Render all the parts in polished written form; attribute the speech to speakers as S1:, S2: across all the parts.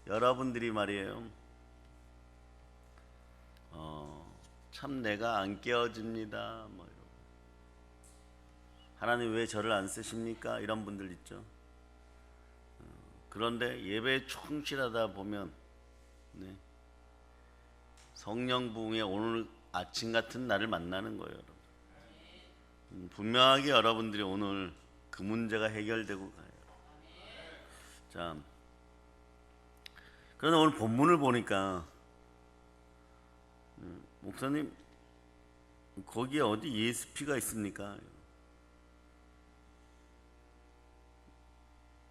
S1: 여러분들이 말이에요. 참 내가 안 깨어집니다. 뭐 이러고. 하나님 왜 저를 안 쓰십니까? 이런 분들 있죠. 그런데 예배에 충실하다 보면 네, 성령 부흥의 오늘 아침 같은 날을 만나는 거예요. 여러분. 분명하게 여러분들이 오늘 그 문제가 해결되고 가요. 자, 그런데 오늘 본문을 보니까 목사님 거기에 어디 예수피가 있습니까?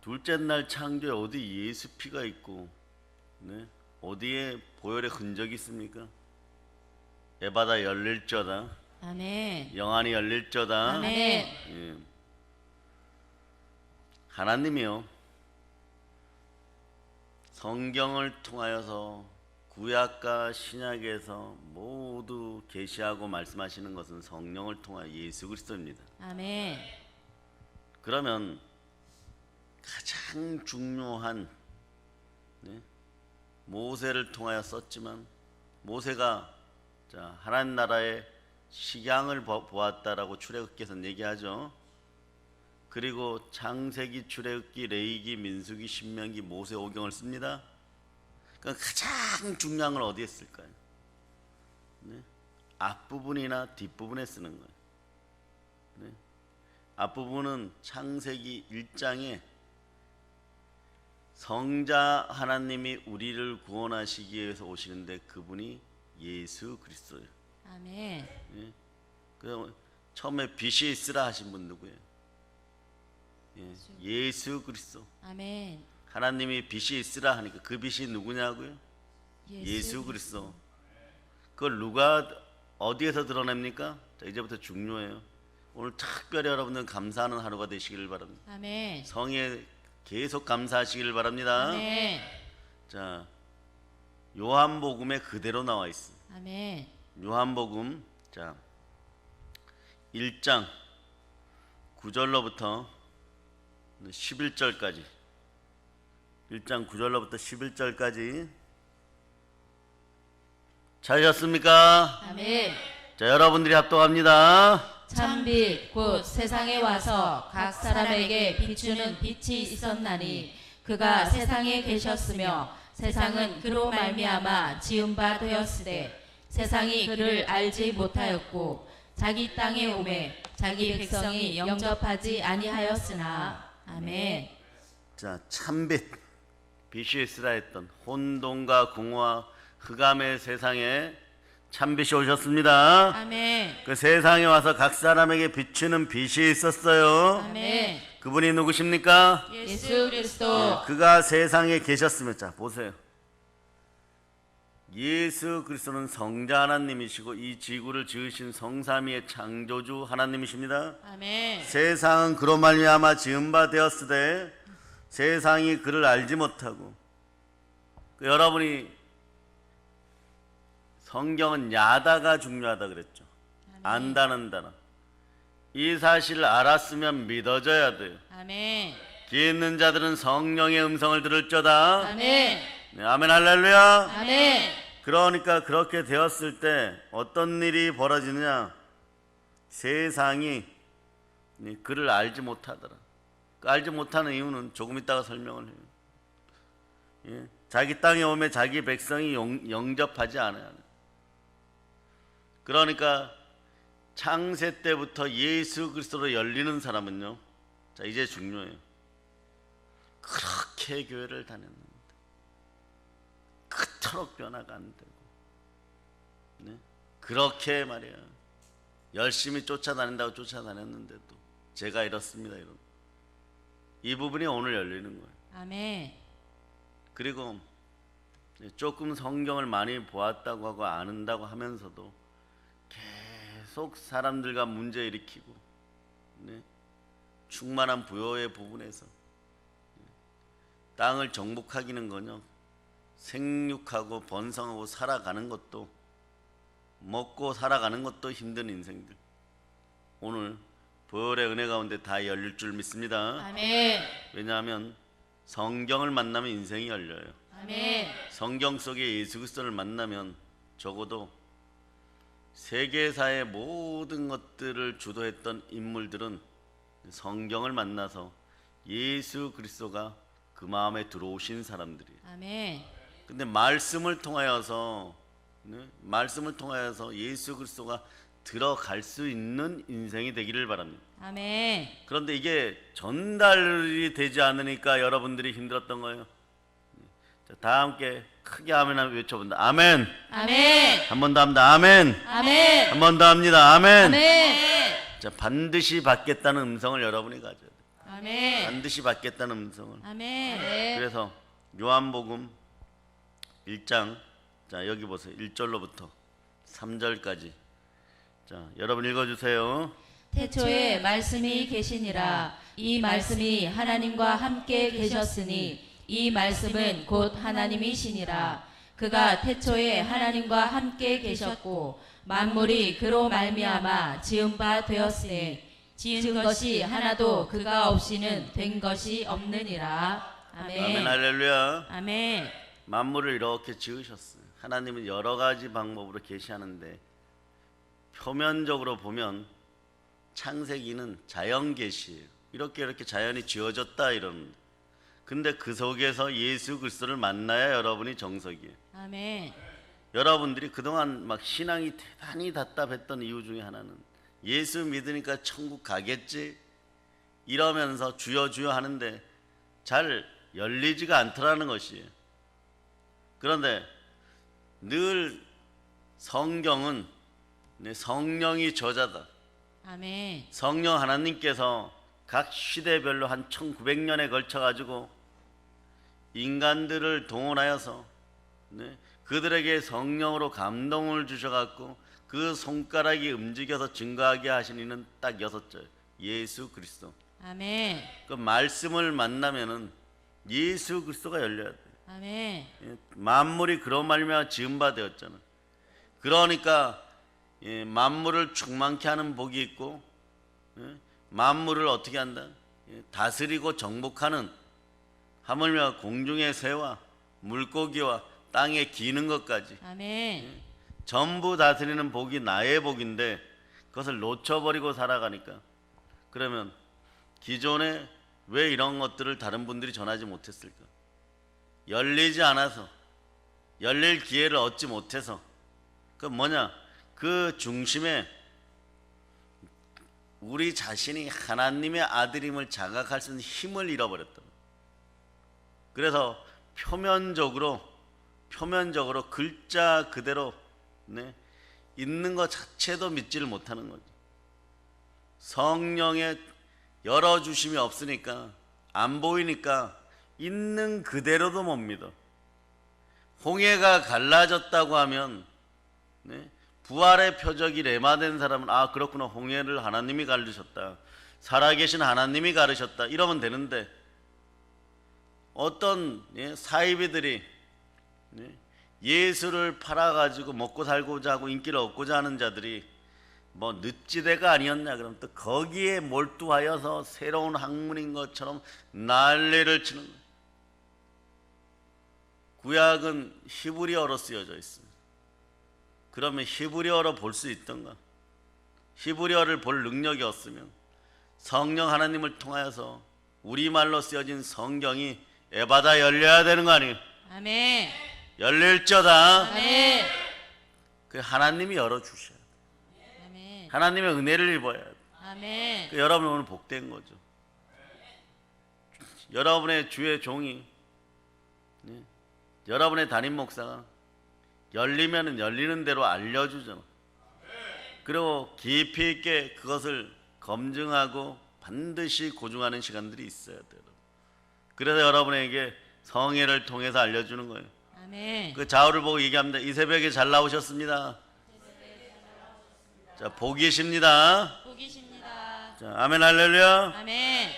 S1: 둘째 날 창조에 어디 예수피가 있고 네? 어디에 보혈의 흔적이 있습니까? 에바다 열릴저다.
S2: 아멘.
S1: 영안이 열릴저다.
S2: 아멘.
S1: 예. 하나님이요 성경을 통하여서 구약과 신약에서 모두 계시하고 말씀하시는 것은 성령을 통하여 예수 그리스도입니다.
S2: 아멘.
S1: 그러면 가장 중요한 네? 모세를 통하여 썼지만 모세가 자, 하나님 나라의 식양을 보았다라고 출애굽기에서는 얘기하죠. 그리고 창세기, 출애굽기, 레위기, 민수기, 신명기, 모세오경을 씁니다. 그러니까 가장 중요한 건 어디에 쓸까요? 네? 앞부분이나 뒷부분에 쓰는 거예요. 네? 앞부분은 창세기 1장에 성자 하나님이 우리를 구원하시기 위해서 오시는데 그분이 예수 그리스도예요.
S2: 아멘.
S1: 예? 그 처음에 빛이 있으라 하신 분 누구예요? 예, 예수 그리스도.
S2: 아멘.
S1: 하나님이 빛이 있으라 하니까 그 빛이 누구냐고요? 예수 그리스도. 그걸 누가 어디에서 드러냅니까? 자, 이제부터 중요해요. 오늘 특별히 여러분들 감사하는 하루가 되시기를 바랍니다.
S2: 아멘.
S1: 성에 계속 감사하시기를 바랍니다.
S2: 아멘.
S1: 자, 요한복음에 그대로 나와 있어.
S2: 아멘.
S1: 요한복음 자 1장 9절로부터 11절까지 1장 9절로부터 11절까지 찾으셨습니까?
S2: 아멘.
S1: 자, 여러분들이 합독합니다.
S2: 참빛 곧 세상에 와서 각 사람에게 비추는 빛이 있었나니 그가 세상에 계셨으며 세상은 그로 말미암아 지은 바 되었으되 세상이 그를 알지 못하였고 자기 땅에 오매 자기 백성이 영접하지 아니하였으나. 아멘.
S1: 자, 참빛 빛이 있으라 했던 혼돈과 공허와 흑암의 세상에 참빛이 오셨습니다.
S2: 아멘.
S1: 그 세상에 와서 각 사람에게 비추는 빛이 있었어요.
S2: 아멘.
S1: 그분이 누구십니까?
S2: 예수 그리스도.
S1: 그가 세상에 계셨으며 자 보세요. 예수 그리스도는 성자 하나님이시고 이 지구를 지으신 성삼위의 창조주 하나님이십니다.
S2: 아멘.
S1: 세상은 그로 말미암아 지은 바 되었으되 세상이 그를 알지 못하고 여러분이 성경은 야다가 중요하다 그랬죠. 안다는 단어. 이 사실을 알았으면 믿어져야 돼요.
S2: 아멘.
S1: 귀 있는 자들은 성령의 음성을 들을저다.
S2: 아멘.
S1: 네, 아멘 할렐루야.
S2: 아멘.
S1: 그러니까 그렇게 되었을 때 어떤 일이 벌어지느냐? 세상이 그를 알지 못하더라. 그 알지 못하는 이유는 조금 이따가 설명을 해요. 예? 자기 땅에 오면 자기 백성이 영접하지 않아요. 그러니까 창세 때부터 예수 그리스도로 열리는 사람은요. 자, 이제 중요해요. 그렇게 교회를 다녔는데 그토록 변화가 안 되고 네? 그렇게 말이야 열심히 쫓아다닌다고 쫓아다녔는데도 제가 이렇습니다. 이런 이 부분이 오늘 열리는 거예요.
S2: 아멘.
S1: 그리고 조금 성경을 많이 보았다고 하고 아는다고 하면서도 계속 사람들과 문제 일으키고 네? 충만한 부여의 부분에서 땅을 정복하기는커녕 생육하고 번성하고 살아가는 것도 먹고 살아가는 것도 힘든 인생들 오늘 보혈의 은혜 가운데 다 열릴 줄 믿습니다.
S2: 아멘.
S1: 왜냐하면 성경을 만나면 인생이 열려요.
S2: 아멘.
S1: 성경 속에 예수 그리스도를 만나면 적어도 세계사의 모든 것들을 주도했던 인물들은 성경을 만나서 예수 그리스도가 그 마음에 들어오신 사람들이에요.
S2: 아멘.
S1: 근데 말씀을 통하여서 예수 그리스도가 들어갈 수 있는 인생이 되기를 바랍니다.
S2: 아멘.
S1: 그런데 이게 전달이 되지 않으니까 여러분들이 힘들었던 거예요. 자, 다 함께 크게 아멘 하면 외쳐본다. 아멘.
S2: 아멘.
S1: 한 번 더 합니다. 아멘.
S2: 아멘.
S1: 한 번 더 합니다. 아멘.
S2: 아멘.
S1: 자, 반드시 받겠다는 음성을 여러분이 가져야 돼요.
S2: 아멘.
S1: 반드시 받겠다는 음성을.
S2: 아멘.
S1: 그래서 요한복음 1장, 자 여기 보세요. 1절로부터 3절까지. 자, 여러분 읽어주세요.
S2: 태초에 말씀이 계시니라. 이 말씀이 하나님과 함께 계셨으니 이 말씀은 곧 하나님이시니라. 그가 태초에 하나님과 함께 계셨고 만물이 그로 말미암아 지은 바 되었으니 지은 것이 하나도 그가 없이는 된 것이 없느니라.
S1: 아멘.
S2: 아멘.
S1: 할렐루야.
S2: 아멘.
S1: 만물을 이렇게 지으셨어요. 하나님은 여러 가지 방법으로 계시하는데 표면적으로 보면 창세기는 자연 계시예요. 이렇게 자연이 지어졌다 이런. 근데 그 속에서 예수 그리스도를 만나야 여러분이 정석이에요.
S2: 아멘.
S1: 여러분들이 그동안 막 신앙이 대단히 답답했던 이유 중에 하나는 예수 믿으니까 천국 가겠지 이러면서 주여 주여 하는데 잘 열리지가 않더라는 것이에요. 그런데 늘 성경은 성령이 저자다.
S2: 아멘.
S1: 성령 하나님께서 각 시대별로 한 1900년에 걸쳐 가지고 인간들을 동원하여서 그들에게 성령으로 감동을 주셔갖고 그 손가락이 움직여서 증거하게 하신 이는 딱 6절 예수 그리스도.
S2: 아멘.
S1: 그 말씀을 만나면은 예수 그리스도가 열려야 돼.
S2: 아멘.
S1: 만물이 그런 말미암아 지은 바 되었잖아. 그러니까 만물을 충만케 하는 복이 있고 만물을 어떻게 한다? 다스리고 정복하는 하물며 공중의 새와 물고기와 땅에 기는 것까지
S2: 아멘.
S1: 전부 다스리는 복이 나의 복인데 그것을 놓쳐버리고 살아가니까 그러면 기존에 왜 이런 것들을 다른 분들이 전하지 못했을까? 열리지 않아서 열릴 기회를 얻지 못해서 그 뭐냐? 그 중심에 우리 자신이 하나님의 아들임을 자각할 수 있는 힘을 잃어버렸다. 그래서 표면적으로 글자 그대로 있는 것 자체도 믿지를 못하는 거죠. 성령의 열어주심이 없으니까 안 보이니까 있는 그대로도 못 믿어. 홍해가 갈라졌다고 하면 부활의 표적이 레마된 사람은 아 그렇구나 홍해를 하나님이 가르셨다. 살아계신 하나님이 가르셨다. 이러면 되는데 어떤 사이비들이 예수를 팔아가지고 먹고 살고자 하고 인기를 얻고자 하는 자들이 뭐 늪지대가 아니었냐 그러면 또 거기에 몰두하여서 새로운 학문인 것처럼 난리를 치는 거예요. 구약은 히브리어로 쓰여져 있어요. 그러면 히브리어로 볼 수 있던가? 히브리어를 볼 능력이 없으면 성령 하나님을 통하여서 우리말로 쓰여진 성경이 에바다 열려야 되는 거 아니에요?
S2: 아멘.
S1: 열릴저다.
S2: 아멘.
S1: 그 하나님이 열어주셔야 돼.
S2: 아멘.
S1: 하나님의 은혜를 입어야 돼.
S2: 아멘.
S1: 그 여러분 오늘 복된 거죠. 여러분의 주의 종이 여러분의 담임 목사가 열리면 열리는 대로 알려주잖아. 그리고 깊이 있게 그것을 검증하고 반드시 고증하는 시간들이 있어야 돼요. 그래서 여러분에게 성회를 통해서 알려주는 거예요.
S2: 아멘.
S1: 그 좌우를 보고 얘기합니다. 이 새벽에 잘 나오셨습니다. 자, 복이십니다.
S2: 복이십니다.
S1: 자, 아멘 할렐루야.
S2: 아멘.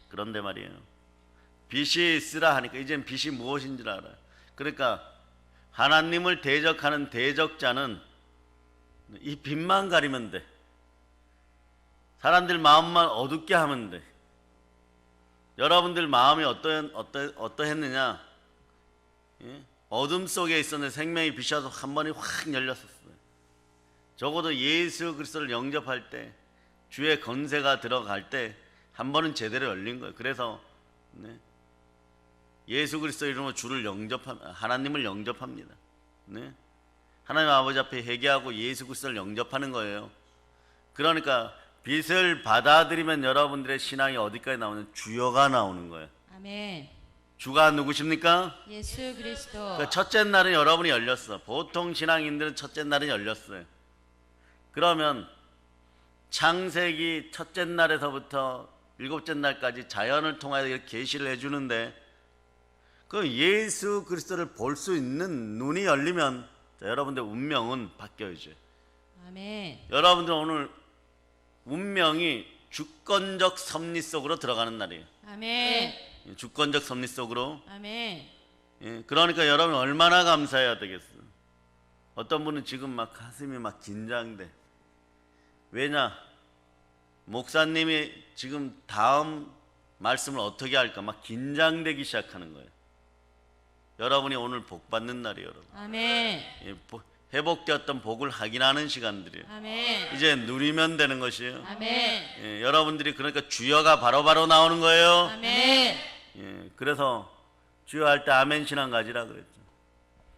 S1: 그런데 말이에요. 빛이 있으라 하니까 이젠 빛이 무엇인 줄 알아요. 그러니까 하나님을 대적하는 대적자는 이 빛만 가리면 돼. 사람들 마음만 어둡게 하면 돼. 여러분들 마음이 어떠했느냐? 어둠 속에 있었는데 생명의 빛이 한 번에 확 열렸었어요. 적어도 예수 그리스도를 영접할 때, 주의 권세가 들어갈 때 한 번은 제대로 열린 거예요. 그래서 예수 그리스도 이름으로 주를 하나님을 영접합니다. 하나님 아버지 앞에 회개하고 예수 그리스도를 영접하는 거예요. 그러니까 빛을 받아들이면 여러분들의 신앙이 어디까지 나오는? 주여가 나오는 거예요.
S2: 아멘.
S1: 주가 누구십니까?
S2: 예수 그리스도.
S1: 그 첫째 날은 여러분이 열렸어. 보통 신앙인들은 첫째 날은 열렸어요. 그러면 창세기 첫째 날에서부터 일곱째 날까지 자연을 통하여 이렇게 계시를 해주는데, 그 예수 그리스도를 볼 수 있는 눈이 열리면 여러분들 운명은 바뀌어야죠.
S2: 아멘.
S1: 여러분들 오늘 운명이 주권적 섭리 속으로 들어가는 날이에요.
S2: 아멘.
S1: 주권적 섭리 속으로.
S2: 아멘.
S1: 그러니까 여러분 얼마나 감사해야 되겠어요. 어떤 분은 지금 막 가슴이 막 긴장돼. 왜냐? 목사님이 지금 다음 말씀을 어떻게 할까 막 긴장되기 시작하는 거예요. 여러분이 오늘 복 받는 날이에요, 여러분.
S2: 아멘.
S1: 회복되었던 복을 확인하는 시간들이에요.
S2: 아멘.
S1: 이제 누리면 되는 것이에요.
S2: 아멘.
S1: 여러분들이 그러니까 주여가 바로바로 나오는 거예요.
S2: 아멘.
S1: 그래서 주여 할 때 아멘 신앙 가지라 그랬죠.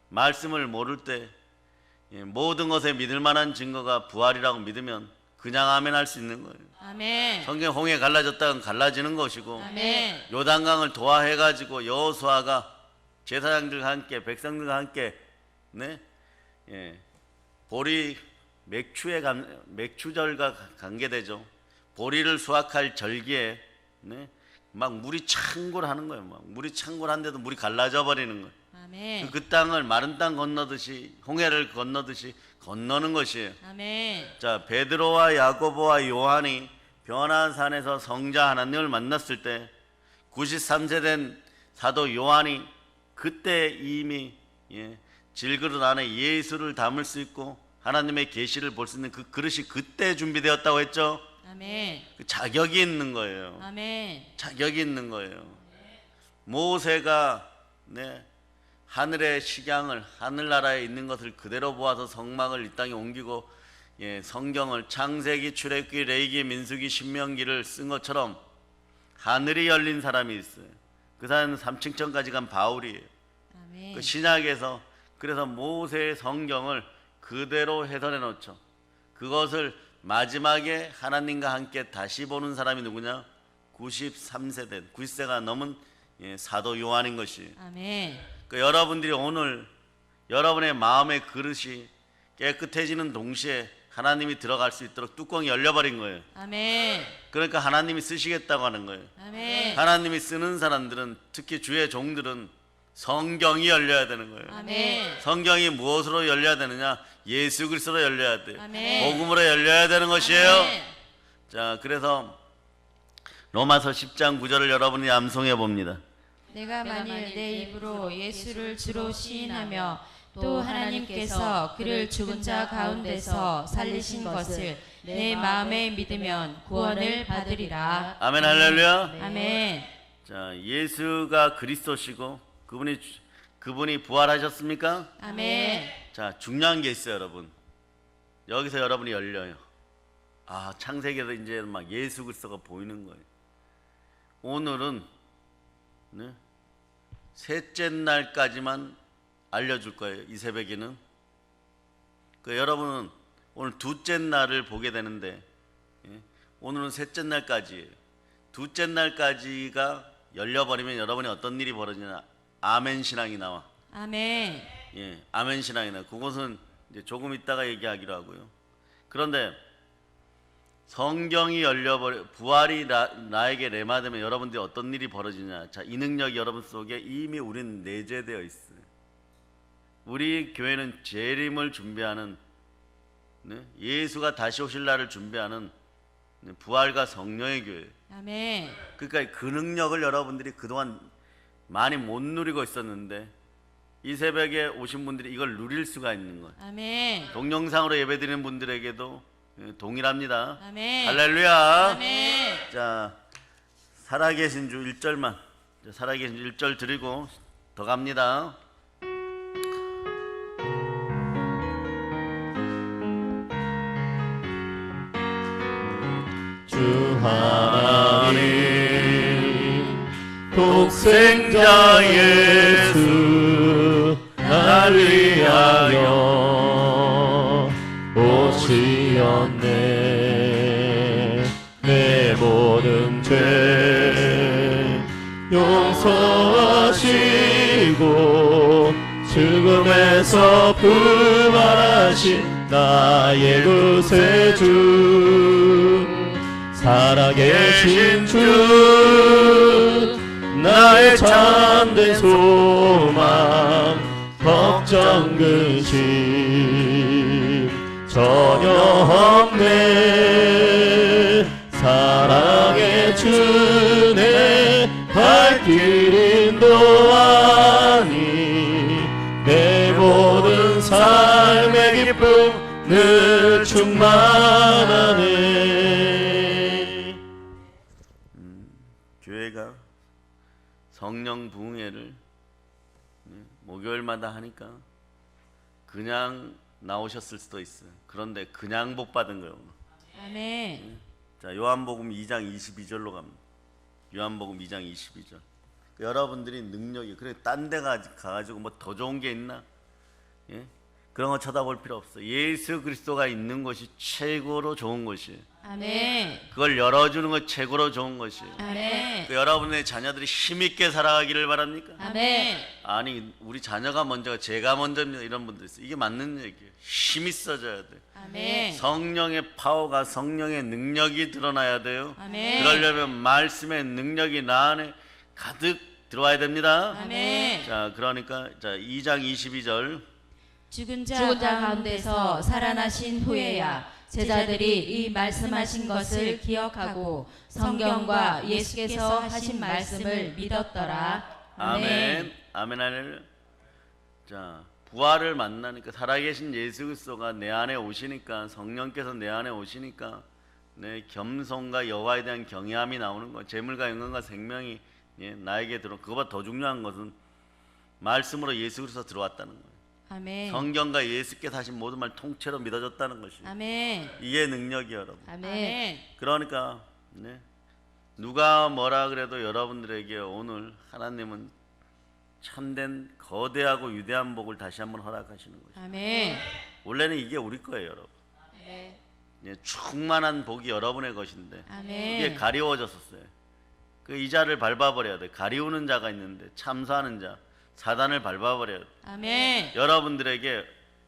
S1: 말씀을 모를 때 모든 것에 믿을 만한 증거가 부활이라고 믿으면 그냥 아멘 할 수 있는 거예요.
S2: 아멘.
S1: 성경 홍해 갈라졌다면 갈라지는 것이고,
S2: 아멘.
S1: 요단강을 도하해가지고 여호수아가 제사장들과 함께 백성들과 함께 보리 맥추절과 관계되죠. 보리를 수확할 절기에 막 물이 창궐하는 거예요. 막 물이 창궐한데도 물이 갈라져 버리는 거예요.
S2: 아멘.
S1: 그 땅을 마른 땅 건너듯이, 홍해를 건너듯이 건너는 것이에요.
S2: 아멘.
S1: 자, 베드로와 야고보와 요한이 변화한 산에서 성자 하나님을 만났을 때 93세 된 사도 요한이 그때 이미 질그릇 안에 예수를 담을 수 있고 하나님의 계시를 볼 수 있는 그 그릇이 그때 준비되었다고 했죠.
S2: 아멘.
S1: 그 자격이 있는 거예요.
S2: 아멘.
S1: 자격이 있는 거예요. 모세가 하늘의 식양을, 하늘나라에 있는 것을 그대로 보아서 성막을 이 땅에 옮기고 성경을 창세기, 출애굽기, 레위기, 민수기, 신명기를 쓴 것처럼 하늘이 열린 사람이 있어요. 그 사람은 삼층천까지 간 바울이에요.
S2: 아멘.
S1: 그 신약에서 그래서 모세의 성경을 그대로 해설해 놓죠. 그것을 마지막에 하나님과 함께 다시 보는 사람이 누구냐? 93세 된 90세가 넘은 사도 요한인 것이.
S2: 아멘.
S1: 그 여러분들이 오늘 여러분의 마음의 그릇이 깨끗해지는 동시에 하나님이 들어갈 수 있도록 뚜껑이 열려버린 거예요.
S2: 아멘.
S1: 그러니까 하나님이 쓰시겠다고 하는 거예요.
S2: 아멘.
S1: 하나님이 쓰는 사람들은, 특히 주의 종들은 성경이 열려야 되는 거예요.
S2: 아멘.
S1: 성경이 무엇으로 열려야 되느냐? 예수 그리스도로 열려야 돼요.
S2: 아멘.
S1: 복음으로 열려야 되는 것이에요.
S2: 아멘.
S1: 자, 그래서 로마서 10장 9절을 여러분이 암송해 봅니다.
S2: 내가 만일 내 입으로 예수를 주로 시인하며 또 하나님께서 그를 죽은 자 가운데서 살리신 것을 내 마음에 믿으면 구원을 받으리라.
S1: 아멘, 할렐루야.
S2: 아멘.
S1: 자, 예수가 그리스도시고 그분이 부활하셨습니까?
S2: 아멘.
S1: 자, 중요한 게 있어요, 여러분. 여기서 여러분이 열려요. 아, 창세기에서 이제 막 예수 그리스도가 보이는 거예요. 오늘은 셋째 날까지만 알려줄 거예요. 이 새벽에는. 여러분은 오늘 둘째 날을 보게 되는데, 오늘은 셋째 날까지예요. 둘째 날까지가 열려버리면 여러분이 어떤 일이 벌어지냐? 아멘 신앙이 나와.
S2: 아멘.
S1: 아멘 신앙이 나와. 그것은 이제 조금 있다가 얘기하기로 하고요. 그런데 성경이 열려버려 부활이 나에게 레마되면 여러분들이 어떤 일이 벌어지냐? 자, 이 능력이 여러분 속에 이미 우린 내재되어 있어요. 우리 교회는 재림을 준비하는, 예수가 다시 오실 날을 준비하는 부활과 성령의 교회예요.
S2: 아멘.
S1: 그러니까 그 능력을 여러분들이 그동안 많이 못 누리고 있었는데 이 새벽에 오신 분들이 이걸 누릴 수가 있는 거예요.
S2: 아멘.
S1: 동영상으로 예배드리는 분들에게도 동일합니다.
S2: 아멘.
S1: 할렐루야.
S2: 아멘.
S1: 자, 살아계신 주 1절만, 살아계신 주 1절 드리고 더 갑니다.
S3: 하나님 독생자 예수 날 위하여 오시었네. 내 모든 죄 용서하시고 죽음에서 부활하신 나의 구세주 살아계신 주 나의 참된 소망 걱정 근심 전혀 없네. 사랑의 주내 발길 인도하니 내 모든 삶의 기쁨 늘 충만하네.
S1: 교회가 성령 부흥회를 목요일마다 하니까 그냥 나오셨을 수도 있어요. 그런데 그냥 복 받은 거예요.
S2: 아멘.
S1: 자, 요한복음 2장 22절로 갑니다. 요한복음 2장 22절. 여러분들이 능력이 그래 딴 데 가가지고 뭐 더 좋은 게 있나? 예? 그런 거 쳐다볼 필요 없어. 예수 그리스도가 있는 것이 최고로 좋은 것이에요.
S2: 아멘.
S1: 그걸 열어주는 것 최고로 좋은 것이에요.
S2: 아멘.
S1: 여러분의 자녀들이 힘있게 살아가기를 바랍니까?
S2: 아멘.
S1: 아니 우리 자녀가 먼저 제가 먼저입니다 이런 분들 있어요. 이게 맞는 얘기예요. 힘이 있어져야 돼.
S2: 아멘.
S1: 성령의 파워가 성령의 능력이 드러나야 돼요.
S2: 아멘.
S1: 그러려면 말씀의 능력이 나 안에 가득 들어와야 됩니다.
S2: 아멘.
S1: 자, 그러니까 자 2장 22절.
S2: 죽은 자 가운데서 살아나신 후에야 제자들이 이 말씀하신 것을 기억하고 성경과 예수께서 하신 말씀을 믿었더라.
S1: 아멘. 아멘. 아멘. 자, 부활을 만나니까 살아계신 예수 그리스도가 내 안에 오시니까 성령께서 내 안에 오시니까 내 겸손과 여호와에 대한 경외함이 나오는 거. 재물과 영광과 생명이 나에게 들어. 그거보다 더 중요한 것은 말씀으로 예수 그리스도 들어왔다는 거예요.
S2: 아멘.
S1: 성경과 예수께서 하신 모든 말 통째로 믿어졌다는 것이.
S2: 아멘.
S1: 이게 능력이에요, 여러분.
S2: 아멘.
S1: 그러니까 누가 뭐라 그래도 여러분들에게 오늘 하나님은 참된 거대하고 위대한 복을 다시 한번 허락하시는 거죠.
S2: 아멘.
S1: 원래는 이게 우리 거예요, 여러분.
S2: 아멘.
S1: 충만한 복이 여러분의 것인데
S2: 아멘.
S1: 이게 가리워졌었어요. 그 이자를 밟아버려야 돼. 가리우는 자가 있는데 참소하는 자, 사단을 밟아버려야 돼.
S2: 아멘.
S1: 여러분들에게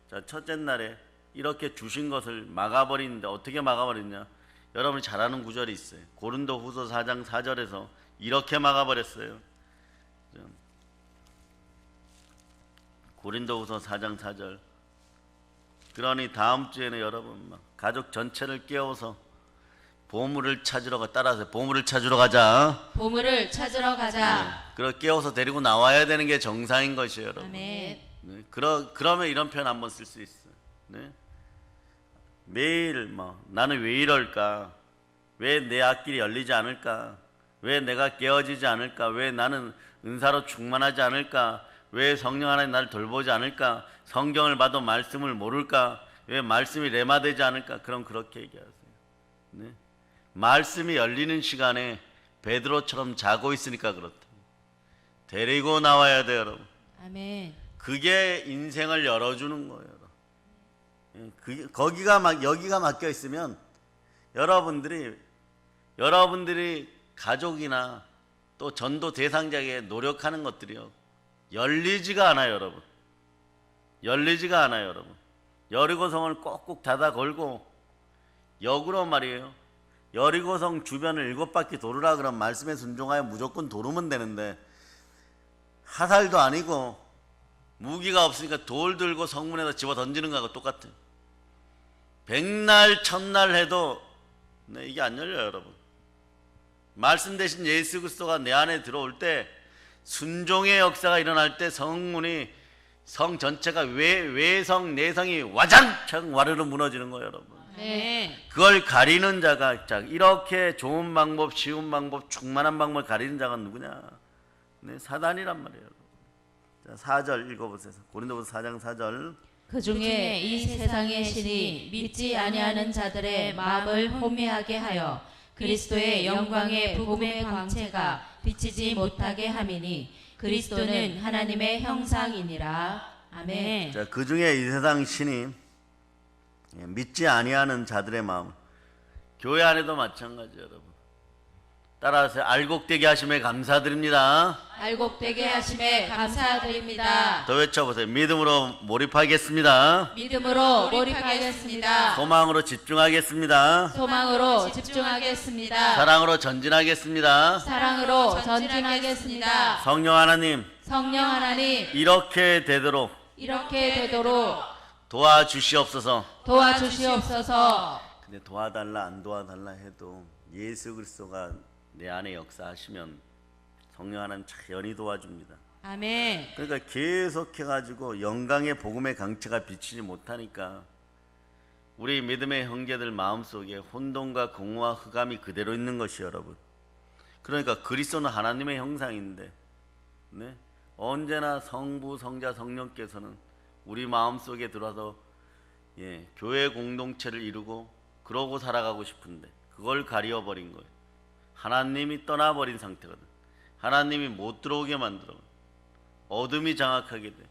S1: 자, 첫째 날에 이렇게 주신 것을 막아버리는데 어떻게 막아버리냐? 여러분이 잘 아는 구절이 있어요. 고린도후서 4장 4절에서 이렇게 막아버렸어요. 고린도후서 4장 4절. 그러니 다음 주에는 여러분 막 가족 전체를 깨워서 보물을 찾으러 따라서 보물을 찾으러 가자.
S2: 보물을 찾으러 가자.
S1: 그렇게 깨워서 데리고 나와야 되는 게 정상인 것이에요, 여러분.
S2: 아멘.
S1: 그러면 이런 표현 한번 쓸 수 있어요. 매일 나는 왜 이럴까? 왜 내 앞길이 열리지 않을까? 왜 내가 깨어지지 않을까? 왜 나는 은사로 충만하지 않을까? 왜 성령 하나님 나를 돌보지 않을까? 성경을 봐도 말씀을 모를까? 왜 말씀이 레마되지 않을까? 그럼 그렇게 얘기하세요. 말씀이 열리는 시간에 베드로처럼 자고 있으니까 그렇다. 데리고 나와야 돼요, 여러분.
S2: 아멘.
S1: 그게 인생을 열어주는 거예요. 여기가 막혀 있으면 여러분들이 가족이나 또 전도 대상자에게 노력하는 것들이요 열리지가 않아요, 여러분. 열리지가 않아요, 여러분. 여리고성을 꼭꼭 닫아 걸고 역으로 말이에요. 여리고성 주변을 7바퀴 도르라 그런 말씀에 순종하여 무조건 도르면 되는데 하살도 아니고 무기가 없으니까 돌 들고 성문에다 집어 던지는 거하고 똑같아요. 100날 1000날 해도 이게 안 열려요, 여러분. 말씀 대신 예수 그리스도가 내 안에 들어올 때 순종의 역사가 일어날 때 성문이 성 전체가 외성 내성이 와장창 와르르 무너지는 거예요, 여러분.
S2: 네.
S1: 그걸 가리는 자가 이렇게 좋은 방법, 쉬운 방법, 충만한 방법을 가리는 자가 누구냐? 사단이란 말이에요. 자, 4절 읽어보세요. 고린도후서 4장 4절.
S2: 그 중에 이 세상의 신이 믿지 아니하는 자들의 마음을 혼미하게 하여 그리스도의 영광의 복음의 광채가 비치지 못하게 함이니 그리스도는 하나님의 형상이니라. 아멘.
S1: 자, 그 중에 이 세상 신이 믿지 아니하는 자들의 마음, 교회 안에도 마찬가지예요, 여러분. 따라서 알곡되게 하심에 감사드립니다.
S2: 알곡되게 하심에 감사드립니다.
S1: 더 외쳐보세요. 믿음으로 몰입하겠습니다.
S2: 믿음으로 몰입하겠습니다.
S1: 소망으로 집중하겠습니다.
S2: 소망으로 집중하겠습니다.
S1: 사랑으로 전진하겠습니다.
S2: 사랑으로 전진하겠습니다.
S1: 성령 하나님,
S2: 성령 하나님,
S1: 이렇게 되도록
S2: 이렇게 되도록
S1: 도와주시옵소서.
S2: 도와주시옵소서.
S1: 근데 도와달라 안 도와달라 해도 예수 그리스도가 내 안에 역사하시면 성령 하나님 자연히 도와줍니다.
S2: 아멘.
S1: 그러니까 계속해가지고 영광의 복음의 강체가 비치지 못하니까 우리 믿음의 형제들 마음속에 혼돈과 공허와 흑암이 그대로 있는 것이 여러분. 그러니까 그리스도는 하나님의 형상인데 네? 언제나 성부, 성자, 성령께서는 우리 마음속에 들어와서 교회 공동체를 이루고 그러고 살아가고 싶은데 그걸 가리워버린 거예요. 하나님이 떠나버린 상태거든. 하나님이 못 들어오게 만들어. 어둠이 장악하게 돼.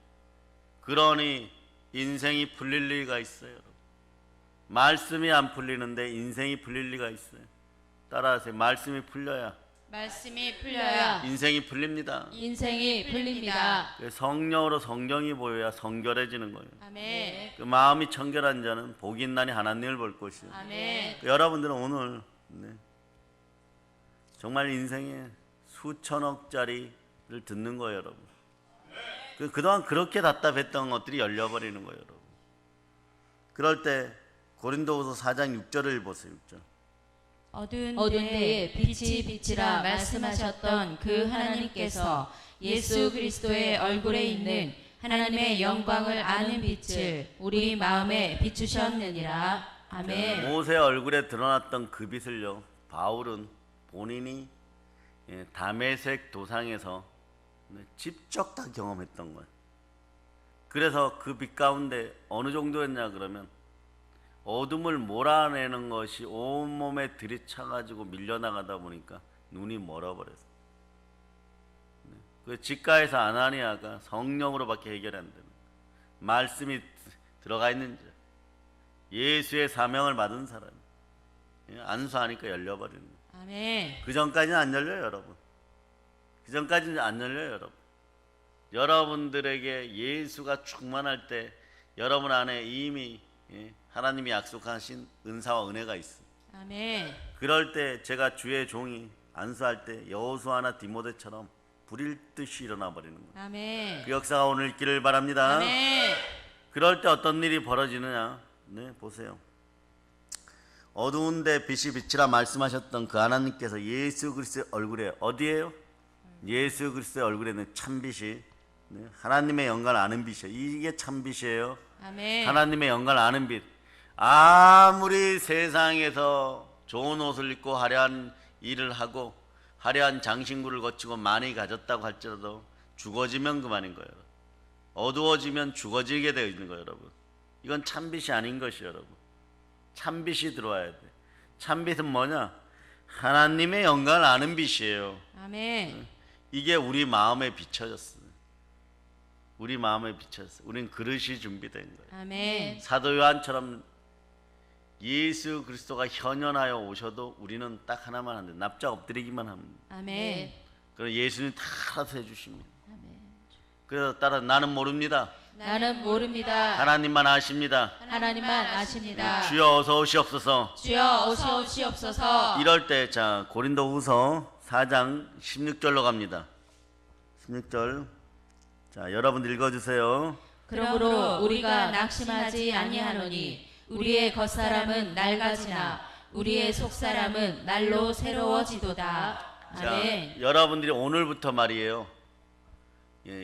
S1: 그러니 인생이 풀릴 리가 있어요. 여러분. 말씀이 안 풀리는데 인생이 풀릴 리가 있어요. 따라하세요. 말씀이 풀려야
S2: 말씀이 풀려야
S1: 인생이 풀립니다.
S2: 인생이 풀립니다.
S1: 성령으로 성경이 보여야 성결해지는 거예요.
S2: 아멘.
S1: 그 마음이 청결한 자는 복이 있나니 하나님을 볼 것이요.
S2: 아멘.
S1: 여러분들은 오늘 정말 인생에 수천억짜리를 듣는 거예요, 여러분. 그동안 그렇게 답답했던 것들이 열려버리는 거예요, 여러분. 그럴 때 고린도후서 4장 6절을 보세요. 6절.
S2: 어두운 데에 빛이 비치라 말씀하셨던 그 하나님께서 예수 그리스도의 얼굴에 있는 하나님의 영광을 아는 빛을 우리 마음에 비추셨느니라. 아멘.
S1: 모세 얼굴에 드러났던 그 빛을요, 바울은 본인이 다메섹 도상에서 직접 다 경험했던 거예요. 그래서 그 빛 가운데 어느 정도였냐 그러면 어둠을 몰아내는 것이 온몸에 들이차가지고 밀려나가다 보니까 눈이 멀어버렸어요. 그 직가에서 아나니아가 성령으로밖에 해결이 안 되는 말씀이 들어가 있는 자, 예수의 사명을 받은 사람 안수하니까 열려버리는 거예요.
S2: 아멘.
S1: 그 전까지는 안 열려요, 여러분. 그 전까지는 안 열려요, 여러분. 여러분들에게 예수가 충만할 때 여러분 안에 이미 하나님이 약속하신 은사와 은혜가 있어요.
S2: 아멘.
S1: 그럴 때 제가 주의 종이 안수할 때 여호수아나 디모데처럼 불일 듯이 일어나 버리는 거예요.
S2: 아멘.
S1: 그 역사가 오늘 있기를 바랍니다.
S2: 아멘.
S1: 그럴 때 어떤 일이 벌어지느냐? 보세요. 어두운데 빛이 비치라 말씀하셨던 그 하나님께서 예수 그리스도의 얼굴에 어디에요? 예수 그리스도의 얼굴에는 참빛이 하나님의 영광을 아는 빛이에요. 이게 참빛이에요.
S2: 아멘.
S1: 하나님의 영광을 아는 빛. 아무리 세상에서 좋은 옷을 입고 화려한 일을 하고 화려한 장신구를 거치고 많이 가졌다고 할지라도 죽어지면 그만인 거예요. 어두워지면 죽어지게 되어 있는 거예요, 여러분. 이건 참빛이 아닌 것이에요, 여러분. 참빛이 들어와야 돼. 참빛은 뭐냐? 하나님의 영광을 아는 빛이에요.
S2: 아멘.
S1: 이게 우리 마음에 비춰졌어요. 우리 마음에 비춰졌어요. 우린 그릇이 준비된 거예요.
S2: 아멘.
S1: 사도 요한처럼 예수 그리스도가 현현하여 오셔도 우리는 딱 하나만 하는데 납작 엎드리기만 합니다.
S2: 아멘.
S1: 그럼 예수님 다 알아서 해주십니다. 그래서 따라 나는 모릅니다.
S2: 나는 모릅니다.
S1: 하나님만 아십니다.
S2: 하나님만 아십니다.
S1: 주여 어서 오시옵소서.
S2: 주여 오시옵소서.
S1: 이럴 때 자 고린도후서 4장 16절로 갑니다. 16절. 자 여러분 읽어주세요.
S2: 그러므로 우리가 낙심하지 아니하노니 우리의 겉사람은 낡아지나 우리의 속사람은 날로 새로워지도다. 아멘.
S1: 자 여러분들이 오늘부터 말이에요.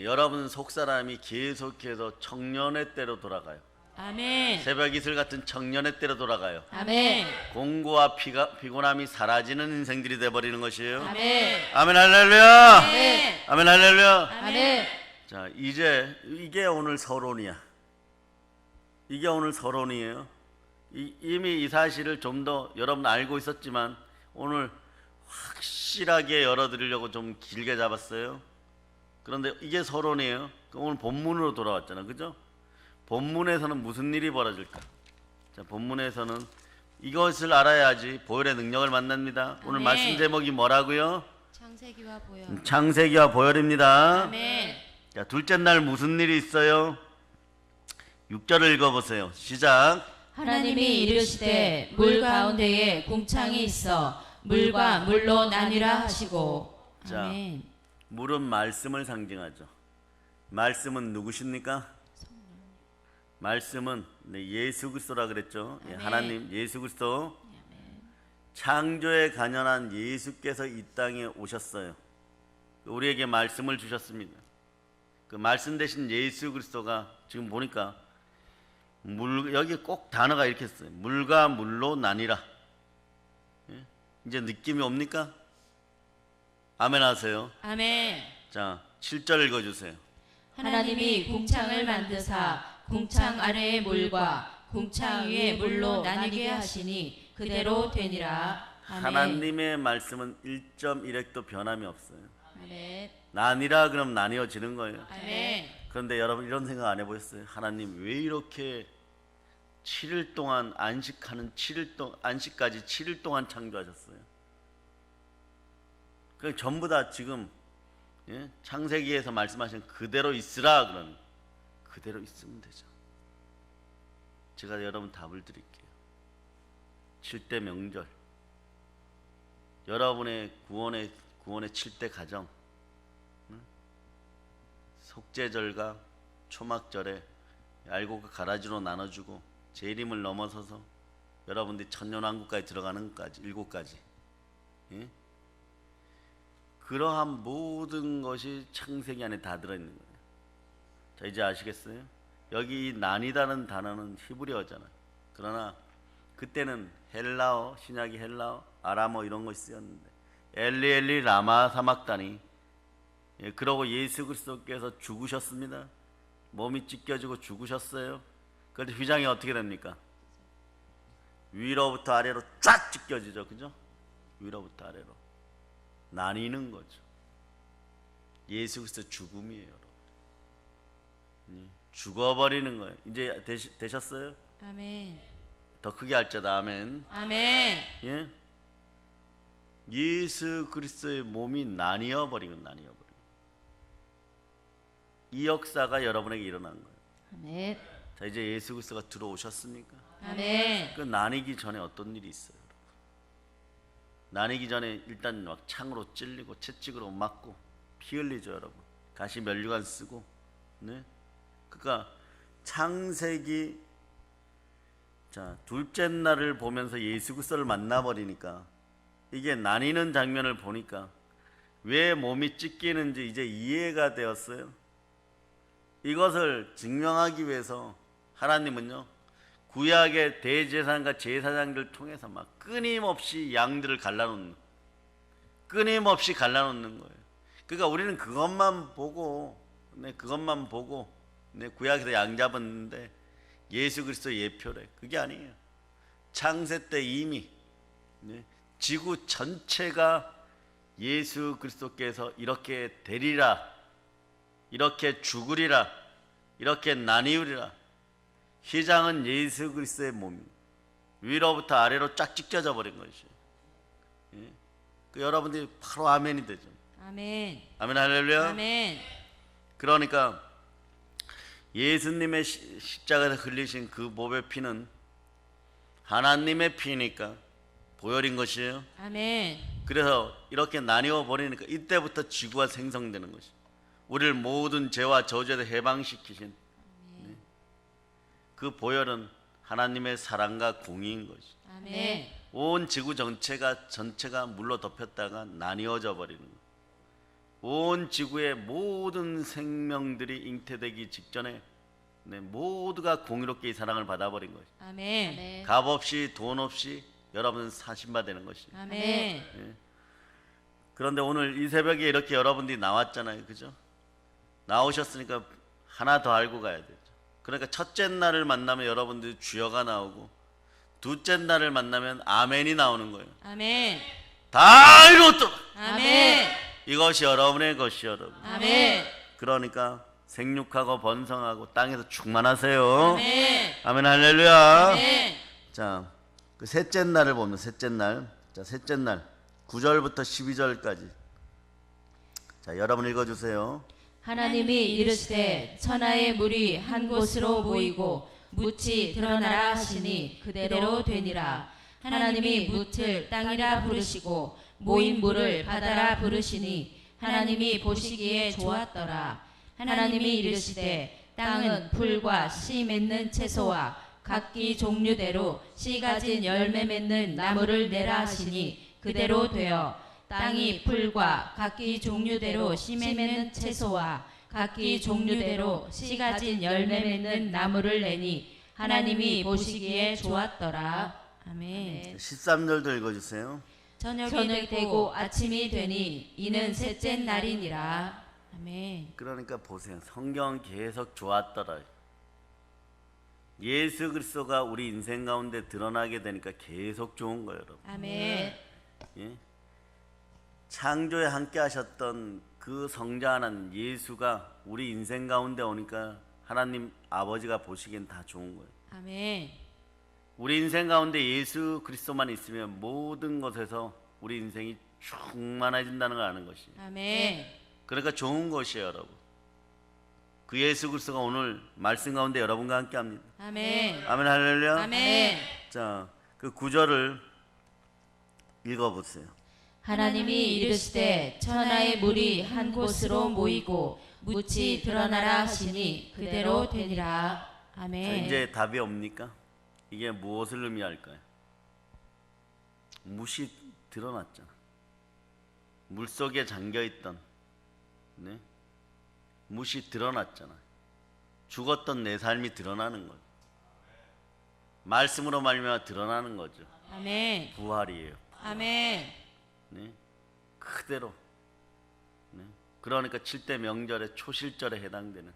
S1: 여러분 속사람이 계속해서 청년의 때로 돌아가요.
S2: 아멘.
S1: 새벽 이슬 같은 청년의 때로 돌아가요.
S2: 아멘.
S1: 공고와 피곤함이 사라지는 인생들이 돼버리는 것이에요.
S2: 아멘.
S1: 아멘 할렐루야.
S2: 아멘.
S1: 아멘 할렐루야.
S2: 아멘.
S1: 자 이제 이게 오늘 서론이야. 이게 오늘 서론이에요. 이미 이 사실을 좀 더 여러분 알고 있었지만 오늘 확실하게 열어드리려고 좀 길게 잡았어요. 그런데 이게 서론이에요. 오늘 본문으로 돌아왔잖아, 그죠? 본문에서는 무슨 일이 벌어질까? 자, 본문에서는 이것을 알아야지 보혈의 능력을 만납니다. 오늘
S2: 아멘.
S1: 말씀 제목이 뭐라고요?
S2: 창세기와 보혈.
S1: 창세기와 보혈입니다.
S2: 아멘.
S1: 자, 둘째 날 무슨 일이 있어요? 6절을 읽어보세요. 시작.
S2: 하나님이 이르시되 물 가운데에 궁창이 있어 물과 물로 나뉘라 하시고.
S1: 자,
S2: 아멘.
S1: 물은 말씀을 상징하죠. 말씀은 누구십니까? 말씀은 예수 그리스도라 그랬죠. 예,
S2: 아멘.
S1: 하나님 예수 그리스도. 창조에 관연한 예수께서 이 땅에 오셨어요. 우리에게 말씀을 주셨습니다. 그 말씀 대신 예수 그리스도가 지금 보니까 여기 꼭 단어가 이렇게 써요. 물과 물로 나뉘라. 예? 이제 느낌이 옵니까? 아멘 하세요.
S2: 아멘.
S1: 자, 7절 읽어주세요.
S2: 하나님이 궁창을 만드사 궁창 아래의 물과 궁창 위의 물로 나뉘게 하시니 그대로 되니라. 아멘.
S1: 하나님의 말씀은 1.1획도 변함이 없어요.
S2: 아멘.
S1: 나뉘라 그럼 나뉘어지는 거예요.
S2: 아멘.
S1: 그런데 여러분 이런 생각 안 해보셨어요? 하나님 왜 이렇게 7일 동안 안식하는 7일 동안 안식까지 7일 동안 창조하셨어요? 그 전부 다 지금 예? 창세기에서 말씀하신 그대로 있으라 그러는 그대로 있으면 되죠. 제가 여러분 답을 드릴게요. 7대 명절, 여러분의 구원의 7대 가정, 속죄절과 초막절에 알곡과 가라지로 나눠주고 재림을 넘어서서 여러분들이 천년왕국까지 들어가는 것까지 7가지, 예? 그러한 모든 것이 창세기 안에 다 들어있는 거예요. 자, 이제 아시겠어요? 여기 이 나뉘다는 단어는 히브리어잖아요. 그러나 그때는 헬라어, 신약이 헬라어, 아람어 이런 것이 쓰였는데 엘리 엘리 라마 사막다니. 예, 그러고 예수 그리스도께서 죽으셨습니다. 몸이 찢겨지고 죽으셨어요. 그런데 휘장이 어떻게 됩니까? 위로부터 아래로 쫙 찢겨지죠, 그죠? 위로부터 아래로 나뉘는 거죠. 예수 그리스도 죽음이에요, 여러분. 죽어버리는 거예요. 이제 되셨어요?
S2: 아멘.
S1: 더 크게 할자다. 아멘.
S2: 아멘.
S1: 예? 예수 그리스도의 몸이 나뉘어버리고 이 역사가 여러분에게 일어난 거예요.
S2: 아멘.
S1: 자, 이제 예수 그리스도가 들어오셨습니까?
S2: 아멘.
S1: 그 나뉘기 전에 어떤 일이 있어요? 나뉘기 전에 일단 막 창으로 찔리고 채찍으로 맞고 피 흘리죠, 여러분. 가시 면류관 쓰고, 네? 그러니까 창세기 자 둘째 날을 보면서 예수 그리스도를 만나버리니까 이게 나뉘는 장면을 보니까 왜 몸이 찢기는지 이제 이해가 되었어요. 이것을 증명하기 위해서 하나님은요 구약의 대제사장과 제사장들 통해서 막 끊임없이 양들을 갈라놓는 거예요. 그러니까 우리는 그것만 보고 구약에서 양 잡았는데 예수 그리스도 예표래. 그게 아니에요. 창세 때 이미 지구 전체가 예수 그리스도께서 이렇게 되리라, 이렇게 죽으리라, 이렇게 나뉘으리라. 휘장은 예수 그리스도의 몸이 위로부터 아래로 쫙 찢겨져 버린 것이에요. 예? 그 여러분들이 바로 아멘이 되죠.
S2: 아멘.
S1: 아멘 할렐루야.
S2: 아멘.
S1: 그러니까 예수님의 십자가에서 흘리신 그 몸의 피는 하나님의 피니까 보혈인 것이에요.
S2: 아멘.
S1: 그래서 이렇게 나뉘어 버리니까 이때부터 지구가 생성되는 것이. 우리를 모든 죄와 저주에서 해방시키신 그 보혈은 하나님의 사랑과 공의인 것이.
S2: 아멘.
S1: 온 지구 전체가 물로 덮였다가 나뉘어져 버리는 것. 온 지구의 모든 생명들이 잉태되기 직전에 모두가 공의롭게 이 사랑을 받아버린 것이.
S2: 아멘.
S1: 값 없이 돈 없이 여러분은 사신받는 것이.
S2: 아멘.
S1: 예. 그런데 오늘 이 새벽에 이렇게 여러분들이 나왔잖아요, 그죠? 나오셨으니까 하나 더 알고 가야 되죠. 그러니까 첫째 날을 만나면 여러분들이 주여가 나오고, 둘째 날을 만나면 아멘이 나오는 거예요.
S2: 아멘.
S1: 다 이뤘다.
S2: 아멘.
S1: 이것이 여러분의 것이 여러분.
S2: 아멘.
S1: 그러니까 생육하고 번성하고 땅에서 충만하세요.
S2: 아멘.
S1: 아멘 할렐루야.
S2: 아멘.
S1: 자, 그 셋째 날을 보면 셋째 날. 자, 셋째 날 9절부터 12절까지. 자, 여러분 읽어 주세요.
S2: 하나님이 이르시되 천하의 물이 한 곳으로 모이고 묻이 드러나라 하시니 그대로 되니라. 하나님이 묻을 땅이라 부르시고 모인 물을 바다라 부르시니 하나님이 보시기에 좋았더라. 하나님이 이르시되 땅은 풀과 씨 맺는 채소와 각기 종류대로 씨 가진 열매 맺는 나무를 내라 하시니 그대로 되어 땅이 풀과 각기 종류대로 씨 맺는 채소와 각기 종류대로 씨 가진 열매 맺는 나무를 내니 하나님이 보시기에 좋았더라. 아멘.
S1: 13절도 읽어 주세요.
S2: 저녁이 되고 아침이 되니 이는 셋째 날이니라. 아멘.
S1: 그러니까 보세요. 성경은 계속 좋았더라. 예수 그리스도가 우리 인생 가운데 드러나게 되니까 계속 좋은 거예요, 여러분.
S2: 아멘.
S1: 예? 창조에 함께 하셨던 그 성장하는 예수가 우리 인생 가운데 오니까 하나님 아버지가 보시기엔 다 좋은 거예요.
S2: 아멘.
S1: 우리 인생 가운데 예수 그리스도만 있으면 모든 것에서 우리 인생이 충만해진다는 걸 아는 것이에요.
S2: 아멘.
S1: 그러니까 좋은 것이에요, 여러분. 그 예수 그리스도가 오늘 말씀 가운데 여러분과 함께 합니다.
S2: 아멘.
S1: 아멘 할렐루야.
S2: 아멘.
S1: 자, 그 9절을 읽어 보세요.
S2: 하나님이 이르시되 천하의 물이 한 곳으로 모이고 묻이 드러나라 하시니 그대로 되니라.
S1: 자,
S2: 아멘.
S1: 이제 답이 옵니까? 이게 무엇을 의미할까요? 묻이 드러났잖아. 물속에 잠겨있던 묻이 드러났잖아. 죽었던 내 삶이 드러나는 거죠. 말씀으로 말미암아 드러나는 거죠.
S2: 아멘.
S1: 부활이에요.
S2: 아멘.
S1: 네? 그대로. 네? 그러니까 7대 명절의 초실절에 해당되는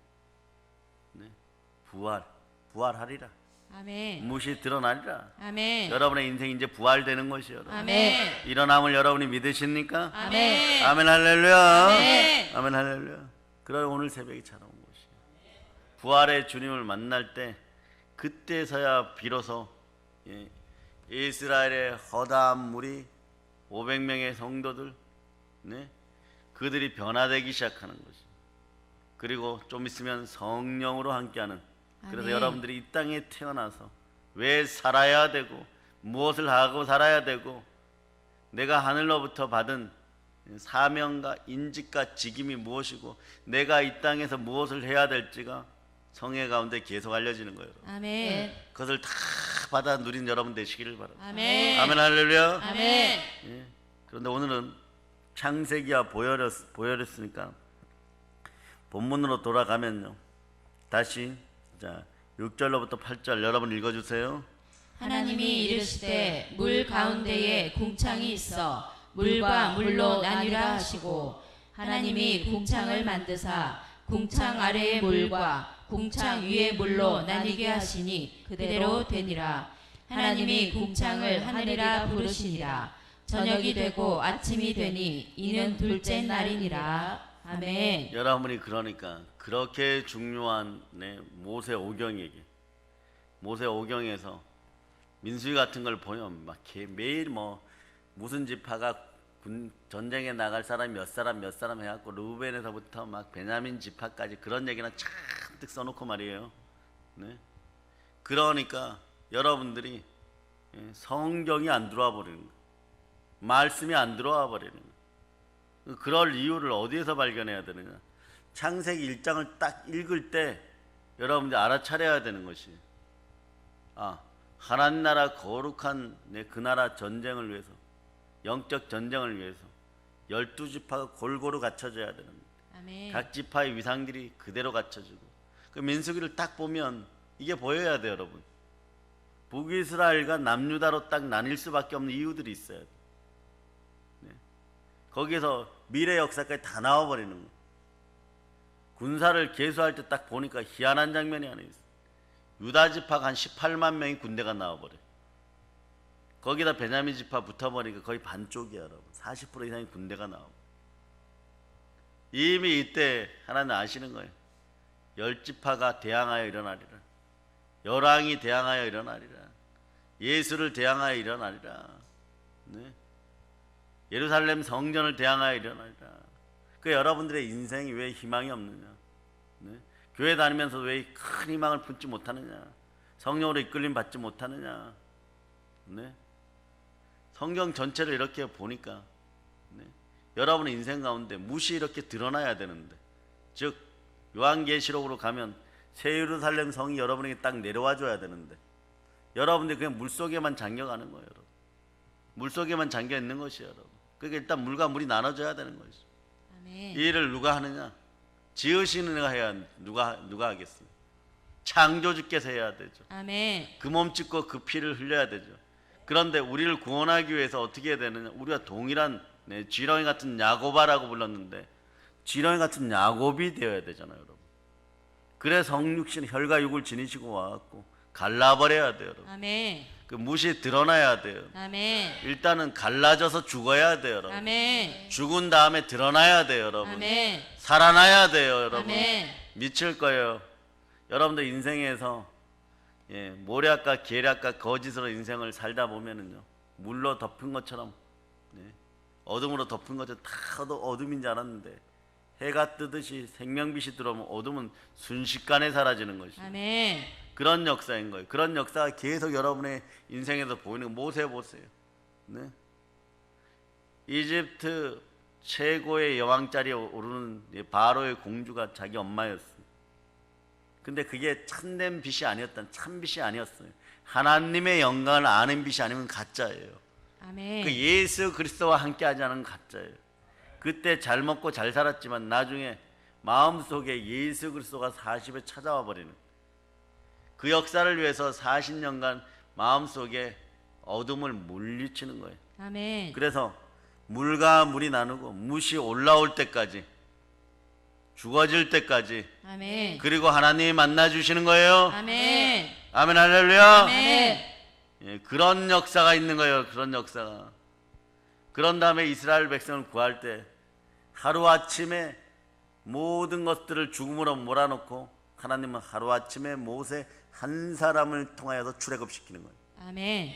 S1: 부활하리라.
S2: 아멘.
S1: 묻이 드러나리라.
S2: 아멘.
S1: 여러분의 인생이 이제 부활되는 것이요.
S2: 아멘.
S1: 일어남을 여러분이 믿으십니까?
S2: 아멘.
S1: 아멘 할렐루야.
S2: 아멘.
S1: 아멘 할렐루야. 그러나 오늘 새벽이 찾아온 것이에요. 부활의 주님을 만날 때 그때서야 비로소 이스라엘의 허다한 무리 500명의 성도들 그들이 변화되기 시작하는 것이에요. 그리고 좀 있으면 성령으로 함께하는. 그래서
S2: 아멘.
S1: 여러분들이 이 땅에 태어나서 왜 살아야 되고 무엇을 하고 살아야 되고 내가 하늘로부터 받은 사명과 인직과 직임이 무엇이고 내가 이 땅에서 무엇을 해야 될지가 성회 가운데 계속 알려지는 거예요.
S2: 아멘.
S1: 그것을 다 받아 누린 여러분 되시기를 바랍니다.
S2: 아멘.
S1: 아멘 할렐루야.
S2: 아멘.
S1: 예. 그런데 오늘은 창세기와 보혈했으니까 본문으로 돌아가면요. 다시 자 6절로부터 8절 여러분 읽어주세요.
S2: 하나님이 이르시되 물 가운데에 궁창이 있어 물과 물로 나뉘라 하시고 하나님이 궁창을 만드사 궁창 아래의 물과 궁창 위의 물로 나뉘게 하시니 그대로 되니라. 하나님이 궁창을 하늘이라 부르시니라. 저녁이 되고 아침이 되니 이는 둘째 날이니라. 아멘.
S1: 여러분이 그러니까 그렇게 중요한 모세 오경에서 민수기 같은 걸 보면 막 매일 무슨 지파가 전쟁에 나갈 사람이 몇 사람 해갖고 루벤에서부터 막 베냐민 지파까지 그런 얘기나 잔뜩 써놓고 말이에요. 그러니까 여러분들이 성경이 안 들어와 버리는 거예요. 말씀이 안 들어와 버리는 거예요. 그럴 이유를 어디에서 발견해야 되느냐? 창세기 1장을 딱 읽을 때 여러분들이 알아차려야 되는 것이 하나님 나라 거룩한 그 나라 전쟁을 위해서 영적 전쟁을 위해서 12지파가 골고루 갖춰져야 되는 거예요.
S2: 아멘.
S1: 각 지파의 위상들이 그대로 갖춰지고 그 민수기를 딱 보면 이게 보여야 돼요. 여러분 북이스라엘과 남유다로 딱 나뉠 수밖에 없는 이유들이 있어요. 거기에서 미래 역사까지 다 나와버리는 거예요. 군사를 계수할 때 딱 보니까 희한한 장면이 하나 있어요. 유다 지파가 한 18만 명의 군대가 나와버려요. 거기다 베냐민 지파 붙어버리니까 거의 반쪽이야 여러분. 40% 이상의 군대가 나오고. 이미 이때 하나님 아시는 거예요. 10지파가 대항하여 일어나리라. 열왕이 대항하여 일어나리라. 예수를 대항하여 일어나리라. 네. 예루살렘 성전을 대항하여 일어나리라. 그 여러분들의 인생이 왜 희망이 없느냐? 네. 교회 다니면서 왜 큰 희망을 품지 못하느냐? 성령으로 이끌림 받지 못하느냐? 네. 성경 전체를 이렇게 보니까 네. 여러분의 인생 가운데 무시 이렇게 드러나야 되는데, 즉 요한계시록으로 가면 새 예루살렘 성이 여러분에게 딱 내려와 줘야 되는데 여러분들이 그냥 물속에만 잠겨가는 거예요. 여러분. 물속에만 잠겨 있는 것이에요. 여러분. 그러니까 일단 물과 물이 나눠져야 되는 것이죠.
S2: 아멘.
S1: 이 일을 누가 하느냐? 지으시는 이가 해야 누가 하겠어요? 창조주께서 해야 되죠.
S2: 아멘.
S1: 그 몸 찢고 그 피를 흘려야 되죠. 그런데 우리를 구원하기 위해서 어떻게 해야 되느냐? 우리가 동일한 쥐렁이 같은 야고바라고 불렀는데 쥐렁이 같은 야곱이 되어야 되잖아요, 여러분. 그래 성육신 혈과 육을 지니시고 와갖고 갈라버려야 돼요, 여러분.
S2: 아멘.
S1: 그 무시 드러나야 돼요.
S2: 아멘.
S1: 일단은 갈라져서 죽어야 돼요, 여러분.
S2: 아멘.
S1: 죽은 다음에 드러나야 돼요, 여러분.
S2: 아멘.
S1: 살아나야 돼요, 여러분.
S2: 아멘.
S1: 미칠 거예요. 여러분들 인생에서 모략과 계략과 거짓으로 인생을 살다 보면은요, 물로 덮은 것처럼 어둠으로 덮은 것처럼 다 어둠인 줄 알았는데 해가 뜨듯이 생명빛이 들어오면 어둠은 순식간에 사라지는 것이죠.
S2: 아멘.
S1: 그런 역사인 거예요. 그런 역사가 계속 여러분의 인생에서 보이는 거. 모세 보세요. 네? 이집트 최고의 여왕 자리에 오르는 바로의 공주가 자기 엄마였어요. 근데 그게 참된 빛이 아니었던 참빛이 아니었어요. 하나님의 영광을 아는 빛이 아니면 가짜예요.
S2: 아멘.
S1: 그 예수 그리스도와 함께하지 않은 가짜예요. 그때 잘 먹고 잘 살았지만 나중에 마음속에 예수 그리스도가 40에 찾아와 버리는 그 역사를 위해서 40년간 마음속에 어둠을 물리치는 거예요.
S2: 아멘.
S1: 그래서 물과 물이 나누고 무시 올라올 때까지, 죽어질 때까지,
S2: 아멘.
S1: 그리고 하나님이 만나 주시는 거예요.
S2: 아멘.
S1: 아멘 할렐루야.
S2: 아멘.
S1: 예, 그런 역사가 있는 거예요. 그런 역사가. 그런 다음에 이스라엘 백성을 구할 때 하루아침에 모든 것들을 죽음으로 몰아넣고 하나님은 하루아침에 모세 한 사람을 통하여서 출애굽시키는 거예요.
S2: 아멘.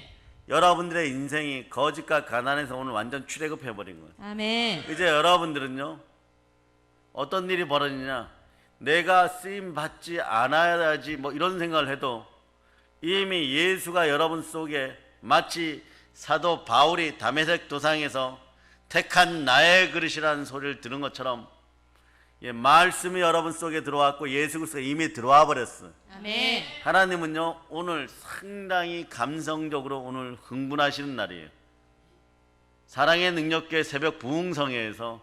S1: 여러분들의 인생이 거짓과 가난에서 오늘 완전 출애굽해버린 거예요.
S2: 아멘.
S1: 이제 여러분들은요, 어떤 일이 벌어지냐, 내가 쓰임 받지 않아야지 뭐 이런 생각을 해도 이미 예수가 여러분 속에 마치 사도 바울이 다메섹 도상에서 택한 나의 그릇이라는 소리를 들은 것처럼 말씀이 여러분 속에 들어왔고 예수 그리스도가 이미 들어와 버렸어요.
S2: 아멘.
S1: 하나님은요 오늘 상당히 감성적으로 오늘 흥분하시는 날이에요. 사랑의 능력교회 새벽 부흥성회에서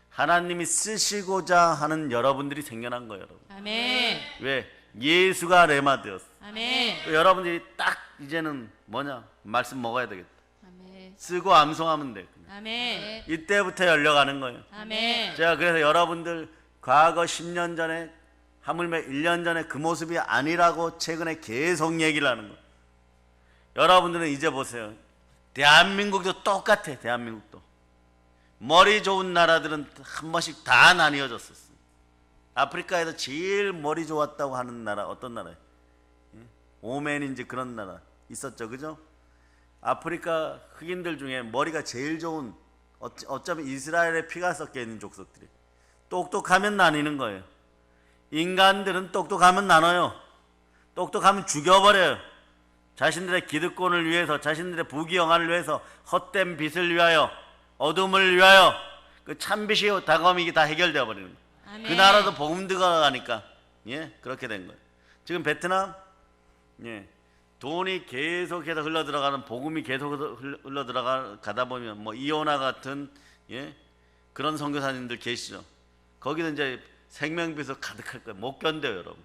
S1: 하나님이 쓰시고자 하는 여러분들이 생겨난 거예요, 여러분.
S2: 아멘.
S1: 왜? 예수가 레마 되었어.
S2: 아멘.
S1: 여러분들이 딱 이제는 뭐냐? 말씀 먹어야 되겠다.
S2: 아멘.
S1: 쓰고 암송하면 돼.
S2: 아멘.
S1: 이때부터 열려가는 거예요.
S2: 아멘.
S1: 제가 그래서 여러분들 과거 10년 전에 하물며 1년 전에 그 모습이 아니라고 최근에 계속 얘기를 하는 거예요. 여러분들은 이제 보세요. 대한민국도 똑같아. 대한민국도 머리 좋은 나라들은 한 번씩 다 나뉘어졌었어요. 아프리카에서 제일 머리 좋았다고 하는 나라 어떤 나라예요? 오맨인지 그런 나라 있었죠, 그죠? 아프리카 흑인들 중에 머리가 제일 좋은, 어쩌면 이스라엘의 피가 섞여 있는 족속들이 똑똑하면 나뉘는 거예요. 인간들은 똑똑하면 나눠요. 똑똑하면 죽여버려요. 자신들의 기득권을 위해서, 자신들의 부귀영화를 위해서, 헛된 빛을 위하여, 어둠을 위하여 그 참빛이 다가오면 이게 다 해결되어 버리는 거예요.
S2: 아멘.
S1: 그 나라도 복음 들어가니까 그렇게 된 거예요. 지금 베트남 돈이 계속해서 흘러 들어가는, 복음이 계속 흘러 들어가다 보면 뭐 이오나 같은 그런 선교사님들 계시죠. 거기는 이제 생명빛으로 가득할 거예요. 못 견뎌요, 여러분.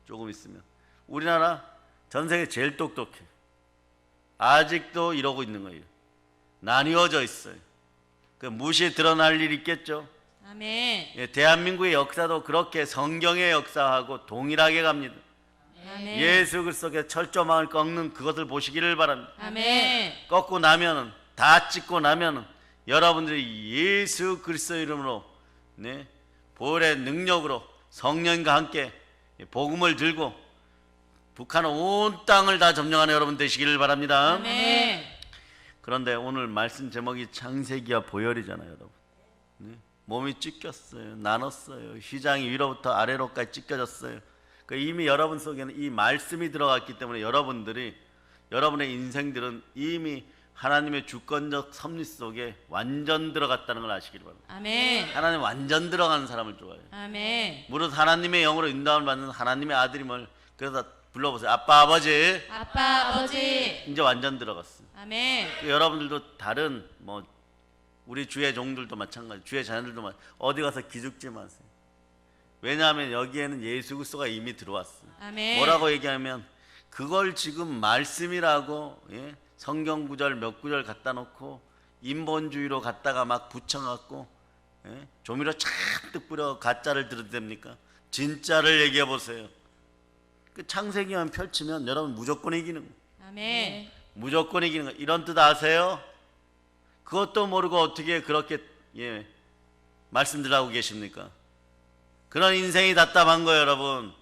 S1: 조금 있으면. 우리나라 전 세계 제일 똑똑해. 아직도 이러고 있는 거예요. 나뉘어져 있어요. 그 무시 드러날 일이 있겠죠.
S2: 아멘.
S1: 대한민국의 역사도 그렇게 성경의 역사하고 동일하게 갑니다.
S2: 아멘.
S1: 예수 그리스도의 철조망을 꺾는 그것을 보시기를 바랍니다.
S2: 아멘.
S1: 꺾고 나면은 다 찍고 나면은 여러분들이 예수 그리스도 이름으로 네, 보혈의 능력으로 성령과 함께 복음을 들고 북한은 온 땅을 다 점령하는 여러분 되시기를 바랍니다.
S2: 아멘.
S1: 그런데 오늘 말씀 제목이 창세기와 보혈이잖아요, 여러분. 네? 몸이 찢겼어요, 나눴어요. 휘장이 위로부터 아래로까지 찢겨졌어요. 이미 여러분 속에는 이 말씀이 들어갔기 때문에 여러분의 인생들은 이미 하나님의 주권적 섭리 속에 완전 들어갔다는 걸 아시기를 바랍니다.
S2: 아멘.
S1: 하나님 완전 들어가는 사람을 좋아해요.
S2: 아멘.
S1: 무릇 하나님의 영으로 인도함을 받는 하나님의 아들임을 그래서 불러보세요. 아빠 아버지.
S2: 아빠 아버지.
S1: 이제 완전 들어갔어요.
S2: 아멘.
S1: 여러분들도 다른 우리 주의 종들도 마찬가지, 주의 자녀들도 어디 가서 기죽지 마세요. 왜냐하면 여기에는 예수 그리스도가 이미 들어왔어요.
S2: 아멘.
S1: 뭐라고 얘기하면 그걸 지금 말씀이라고 성경 구절 몇 구절 갖다 놓고 인본주의로 갖다가 막 붙여갖고 조미료 잔뜩 뿌려 가짜를 들어도 됩니까? 진짜를 얘기해 보세요. 그 창세기만 펼치면 여러분 무조건 이기는 거예요.
S2: 아멘.
S1: 무조건 이기는 거예요. 이런 뜻 아세요? 그것도 모르고 어떻게 그렇게 말씀들하고 계십니까? 그런 인생이 답답한 거예요, 여러분.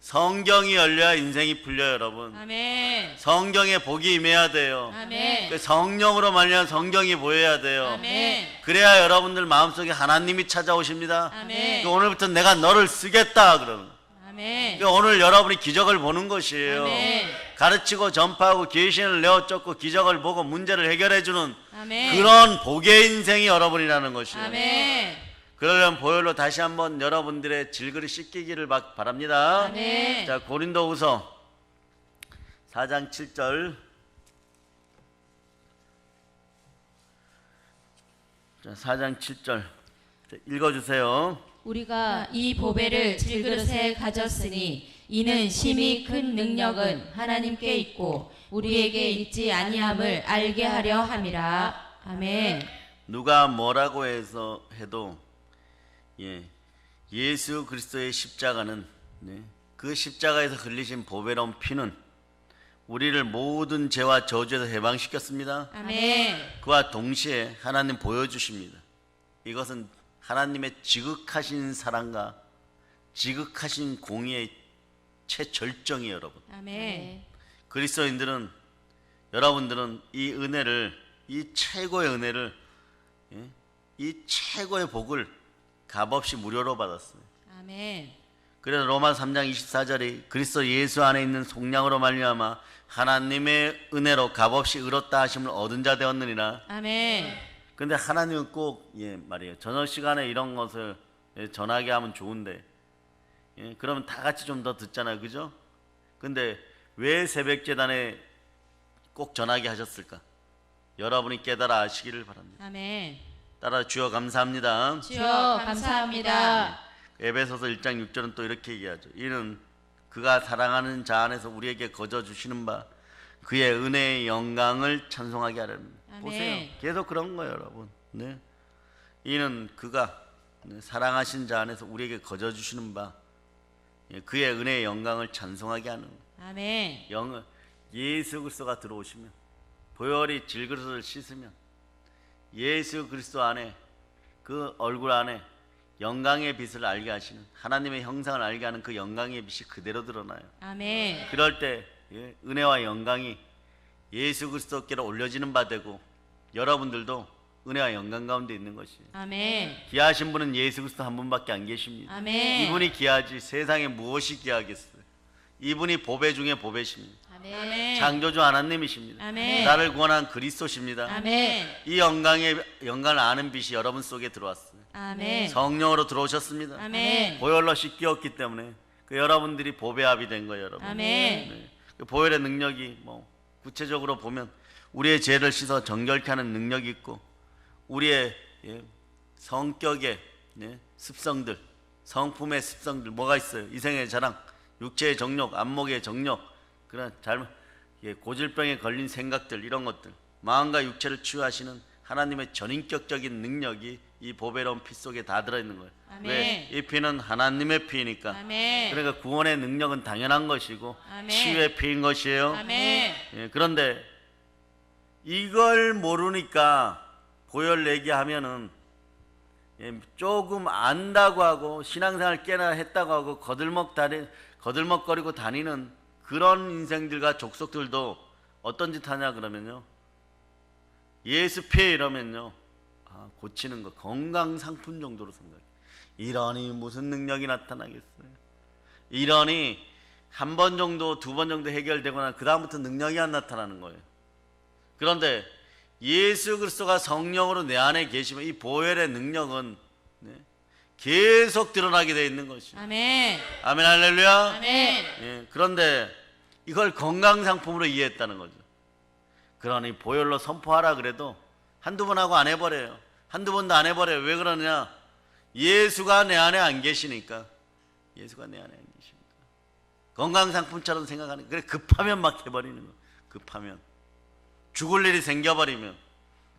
S1: 성경이 열려야 인생이 풀려요, 여러분.
S2: 아멘.
S1: 성경에 복이 임해야 돼요.
S2: 아멘.
S1: 그 성령으로 말미암아 성경이 보여야 돼요.
S2: 아멘.
S1: 그래야 여러분들 마음속에 하나님이 찾아오십니다.
S2: 아멘.
S1: 오늘부터 내가 너를 쓰겠다 그러면.
S2: 아멘.
S1: 오늘 여러분이 기적을 보는 것이에요.
S2: 아멘.
S1: 가르치고 전파하고 계시를 내어 쫓고 기적을 보고 문제를 해결해 주는
S2: 아멘.
S1: 그런 복의 인생이 여러분이라는 것이에요.
S2: 아멘.
S1: 그러려면 보혈로 다시 한번 여러분들의 질그릇 씻기기를 바랍니다.
S2: 아멘.
S1: 자, 고린도후서 4장 7절. 자, 4장 7절 읽어주세요.
S2: 우리가 이 보배를 질그릇에 가졌으니 이는 심히 큰 능력은 하나님께 있고 우리에게 있지 아니함을 알게 하려 함이라. 아멘.
S1: 누가 뭐라고 해도 예수 그리스도의 십자가는 그 십자가에서 흘리신 보배로운 피는 우리를 모든 죄와 저주에서 해방시켰습니다.
S2: 아멘.
S1: 그와 동시에 하나님 보여주십니다. 이것은 하나님의 지극하신 사랑과 지극하신 공의의 최절정이에요, 여러분.
S2: 아멘.
S1: 그리스도인들은 여러분들은 이 은혜를, 이 최고의 은혜를, 이 최고의 복을 값없이 무료로 받았어요.
S2: 아멘.
S1: 그래서 로마 3장 24절이 그리스도 예수 안에 있는 속량으로 말미암아 하나님의 은혜로 값없이 의롭다 하심을 얻은 자 되었느니라.
S2: 아멘.
S1: 근데 하나님은 꼭 말이에요. 저녁 시간에 이런 것을 전하게 하면 좋은데 그러면 다 같이 좀 더 듣잖아요, 그죠? 근데 왜 새벽 재단에 꼭 전하게 하셨을까? 여러분이 깨달아 아시기를 바랍니다.
S2: 아멘.
S1: 따라 주여 감사합니다.
S2: 주여 감사합니다.
S1: 에베소서 1장 6절은 또 이렇게 얘기하죠. 이는 그가 사랑하는 자 안에서 우리에게 거저 주시는 바 그의 은혜의 영광을 찬송하게 하려는.
S2: 아멘.
S1: 보세요. 계속 그런 거예요, 여러분. 네. 이는 그가 사랑하신 자 안에서 우리에게 거저 주시는 바 그의 은혜의 영광을 찬송하게 하는.
S2: 아멘.
S1: 예수 그리스도가 들어오시면 보혈이 질그릇을 씻으면 예수 그리스도 안에 그 얼굴 안에 영광의 빛을 알게 하시는 하나님의 형상을 알게 하는 그 영광의 빛이 그대로 드러나요.
S2: 아멘.
S1: 그럴 때 은혜와 영광이 예수 그리스도께로 올려지는 바 되고 여러분들도 은혜와 영광 가운데 있는 것이에요.
S2: 아멘.
S1: 귀하신 분은 예수 그리스도 한 분밖에 안 계십니다.
S2: 아멘.
S1: 이분이 귀하지 세상에 무엇이 귀하겠어요. 이분이 보배 중에 보배십니다.
S2: 아멘.
S1: 창조주 하나님이십니다.
S2: 아멘.
S1: 나를 구원한 그리스도십니다.
S2: 아멘.
S1: 이 영광을 아는 빛이 여러분 속에 들어왔어요.
S2: 아멘.
S1: 성령으로 들어오셨습니다.
S2: 아멘.
S1: 보혈로 씻기었기 때문에 여러분들이 보배합이 된 거예요, 여러분.
S2: 아멘.
S1: 그 보혈의 능력이 구체적으로 보면 우리의 죄를 씻어 정결케 하는 능력이 있고 우리의 성격의 습성들, 성품의 습성들 뭐가 있어요? 이생의 자랑, 육체의 정욕, 안목의 정욕, 그런 고질병에 걸린 생각들 이런 것들, 마음과 육체를 치유하시는 하나님의 전인격적인 능력이 이 보배로운 피 속에 다 들어있는 거예요.
S2: 아멘.
S1: 왜? 이 피는 하나님의 피니까.
S2: 아멘.
S1: 그러니까 구원의 능력은 당연한 것이고
S2: 아멘.
S1: 치유의 피인 것이에요.
S2: 아멘.
S1: 예, 그런데 이걸 모르니까 보혈 얘기하면은 조금 안다고 하고 신앙생활 꽤나 했다고 하고 거들먹거리고 다니는 그런 인생들과 족속들도 어떤 짓 하냐 그러면요, 예수 피해 이러면요, 고치는 거 건강 상품 정도로 생각해요. 이러니 무슨 능력이 나타나겠어요. 이러니 한 번 정도 두 번 정도 해결되거나 그 다음부터 능력이 안 나타나는 거예요. 그런데 예수 그리스도가 성령으로 내 안에 계시면 이 보혈의 능력은 계속 드러나게 되어 있는 것이죠.
S2: 아멘.
S1: 아멘 할렐루야.
S2: 아멘.
S1: 예, 그런데 이걸 건강 상품으로 이해했다는 거죠. 그러니 보혈로 선포하라 그래도 한두 번 하고 안 해버려요. 한두 번도 안 해버려요. 왜 그러냐? 예수가 내 안에 안 계시니까. 예수가 내 안에 안 계시니까. 건강 상품처럼 생각하는. 그래 급하면 막 해버리는 거. 급하면 죽을 일이 생겨버리면.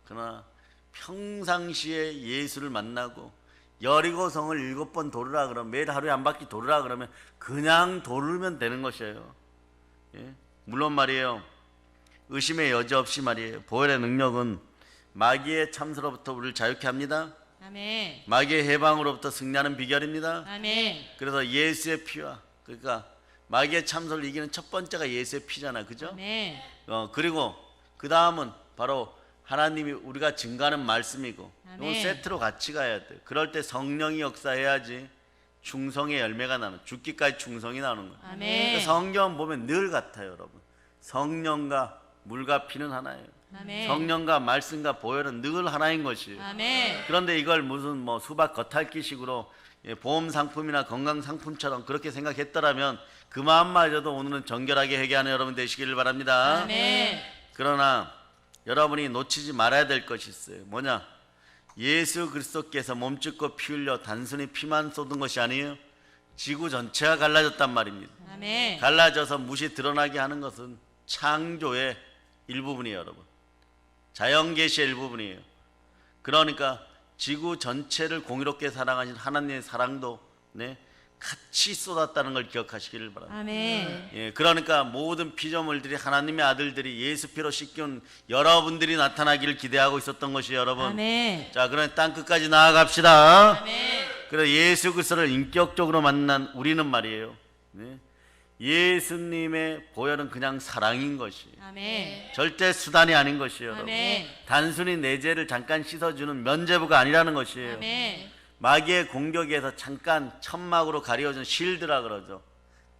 S1: 그러나 평상시에 예수를 만나고 여리고성을 7번 도르라 그러면, 매일 하루에 한 바퀴 도르라 그러면 그냥 도르면 되는 것이에요. 예? 물론 말이에요, 의심의 여지 없이 말이에요, 보혈의 능력은 마귀의 참소로부터 우리를 자유케 합니다.
S2: 아멘.
S1: 마귀의 해방으로부터 승리하는 비결입니다.
S2: 아멘.
S1: 그래서 예수의 피와, 그러니까 마귀의 참소를 이기는 첫 번째가 예수의 피잖아, 그죠?
S2: 아멘.
S1: 그리고 그 다음은 바로 하나님이 우리가 증가하는 말씀이고, 이건
S2: 아멘.
S1: 세트로 같이 가야 돼. 그럴 때 성령이 역사해야지 충성의 열매가 나는, 죽기까지 충성이 나오는 거예요.
S2: 아멘.
S1: 그러니까 성경 보면 늘 같아요, 여러분. 성령과 물과 피는 하나예요.
S2: 아멘.
S1: 성령과 말씀과 보혈은 늘 하나인 것이에요.
S2: 아멘.
S1: 그런데 이걸 무슨 뭐 수박 겉핥기식으로 보험 상품이나 건강 상품처럼 그렇게 생각했더라면 그 마음마저도 오늘은 정결하게 회개하는 여러분 되시기를 바랍니다.
S2: 아멘.
S1: 그러나 여러분이 놓치지 말아야 될 것이 있어요. 뭐냐? 예수 그리스도께서 몸짓고 피 흘려 단순히 피만 쏟은 것이 아니에요. 지구 전체가 갈라졌단 말입니다.
S2: 아멘.
S1: 갈라져서 무시 드러나게 하는 것은 창조의 일부분이에요, 여러분. 자연계시의 일부분이에요. 그러니까 지구 전체를 공의롭게 사랑하신 하나님의 사랑도 같이 쏟았다는 걸 기억하시기를 바랍니다.
S2: 아멘.
S1: 예, 그러니까 모든 피조물들이 하나님의 아들들이 예수 피로 씻겨온 여러분들이 나타나기를 기대하고 있었던 것이 여러분.
S2: 아멘.
S1: 자, 그럼 땅 끝까지 나아갑시다.
S2: 아멘.
S1: 그래서 예수 그리스도를 인격적으로 만난 우리는 말이에요, 예수님의 보혈은 그냥 사랑인 것이,
S2: 아멘.
S1: 절대 수단이 아닌 것이에요, 여러분.
S2: 아멘.
S1: 단순히 내 죄를 잠깐 씻어주는 면죄부가 아니라는 것이에요.
S2: 아멘.
S1: 마귀의 공격에서 잠깐 천막으로 가려준 실드라 그러죠.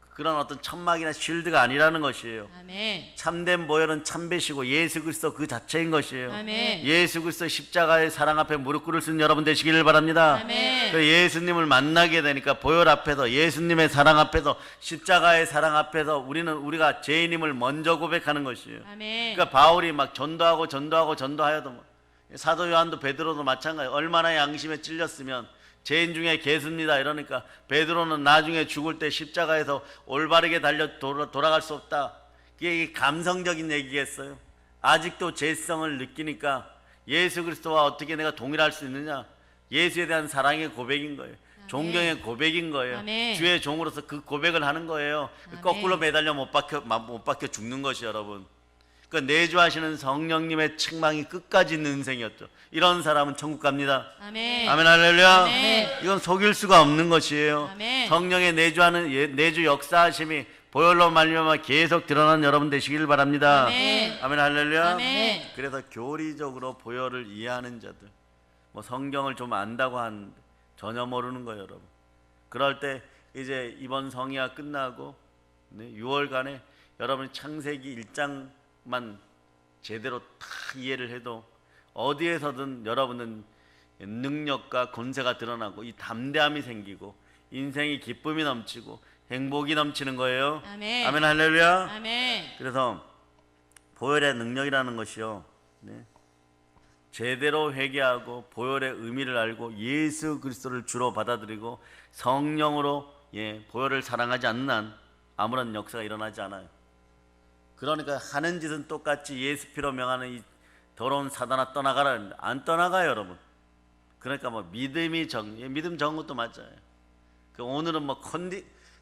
S1: 그런 어떤 천막이나 실드가 아니라는 것이에요.
S2: 아멘.
S1: 참된 보혈은 참배시고 예수 그리스도 그 자체인 것이에요.
S2: 아멘.
S1: 예수 그리스도 십자가의 사랑 앞에 무릎 꿇을 수 있는 여러분 되시기를 바랍니다.
S2: 아멘.
S1: 그래서 예수님을 만나게 되니까 보혈 앞에서, 예수님의 사랑 앞에서, 십자가의 사랑 앞에서 우리가 죄인임을 먼저 고백하는 것이에요.
S2: 아멘.
S1: 그러니까 바울이 막 전도하여도 사도 요한도 베드로도 마찬가지예요. 얼마나 양심에 찔렸으면 죄인 중에 계습니다 이러니까 베드로는 나중에 죽을 때 십자가에서 올바르게 달려 돌아갈 수 없다. 이게 감성적인 얘기겠어요? 아직도 죄성을 느끼니까 예수 그리스도와 어떻게 내가 동일할 수 있느냐? 예수에 대한 사랑의 고백인 거예요. 존경의 고백인 거예요.
S2: 아멘.
S1: 주의 종으로서 그 고백을 하는 거예요.
S2: 아멘.
S1: 거꾸로 매달려 못 박혀 죽는 것이 여러분. 그 내주하시는 성령님의 책망이 끝까지 있는 인생이었죠. 이런 사람은 천국 갑니다.
S2: 아멘.
S1: 아멘 할렐루야.
S2: 아멘.
S1: 이건 속일 수가 없는 것이에요.
S2: 아멘.
S1: 성령의 내주 역사하심이 보혈로 말미암아 계속 드러난 여러분 되시길 바랍니다.
S2: 아멘.
S1: 아멘 할렐루야.
S2: 아멘.
S1: 그래서 교리적으로 보혈을 이해하는 자들, 뭐 성경을 좀 안다고 하는데 전혀 모르는 거예요, 여러분. 그럴 때 이제 이번 성회가 끝나고 6월간에 여러분이 창세기 1장만 제대로 다 이해를 해도 어디에서든 여러분은 능력과 권세가 드러나고 이 담대함이 생기고 인생이 기쁨이 넘치고 행복이 넘치는 거예요.
S2: 아멘.
S1: 아멘 할렐루야.
S2: 아멘.
S1: 그래서 보혈의 능력이라는 것이요, 제대로 회개하고 보혈의 의미를 알고 예수 그리스도를 주로 받아들이고 성령으로 보혈을 사랑하지 않는 한 아무런 역사가 일어나지 않아요. 그러니까 하는 짓은 똑같이 예수 피로 명하는 이 더러운 사단아 떠나가라. 안 떠나가요, 여러분. 그러니까 뭐 믿음이 믿음 적은 것도 맞아요. 그 오늘은 뭐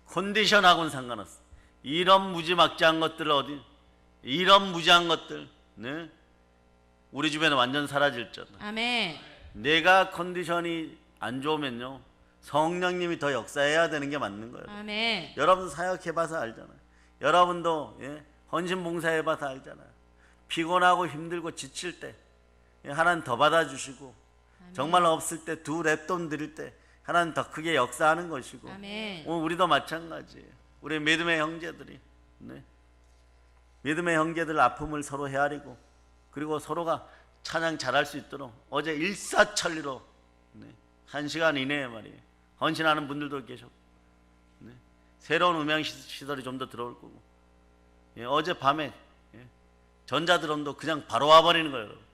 S1: 컨디션하고는 상관없어. 이런 무지막지한 것들 이런 무지한 것들, 네? 우리 주변에 완전 사라질잖아.
S2: 아멘.
S1: 내가 컨디션이 안 좋으면요, 성령님이 더 역사해야 되는 게 맞는 거예요.
S2: 아멘.
S1: 여러분도 사역해봐서 알잖아요. 여러분도 헌신봉사해봐서 알잖아요. 피곤하고 힘들고 지칠 때 하나님 더 받아주시고, 정말 없을 때 두 랩돈 드릴 때 하나님 더 크게 역사하는 것이고,
S2: 아멘.
S1: 오늘 우리도 마찬가지예요. 우리 믿음의 형제들이, 네? 믿음의 형제들 아픔을 서로 헤아리고, 그리고 서로가 찬양 잘할 수 있도록 어제 일사천리로, 네? 1시간 이내에 말이에요, 헌신하는 분들도 계셨고, 네? 새로운 음향 시설이 좀 더 들어올 거고, 어제 밤에 전자드럼도 그냥 바로 와버리는 거예요.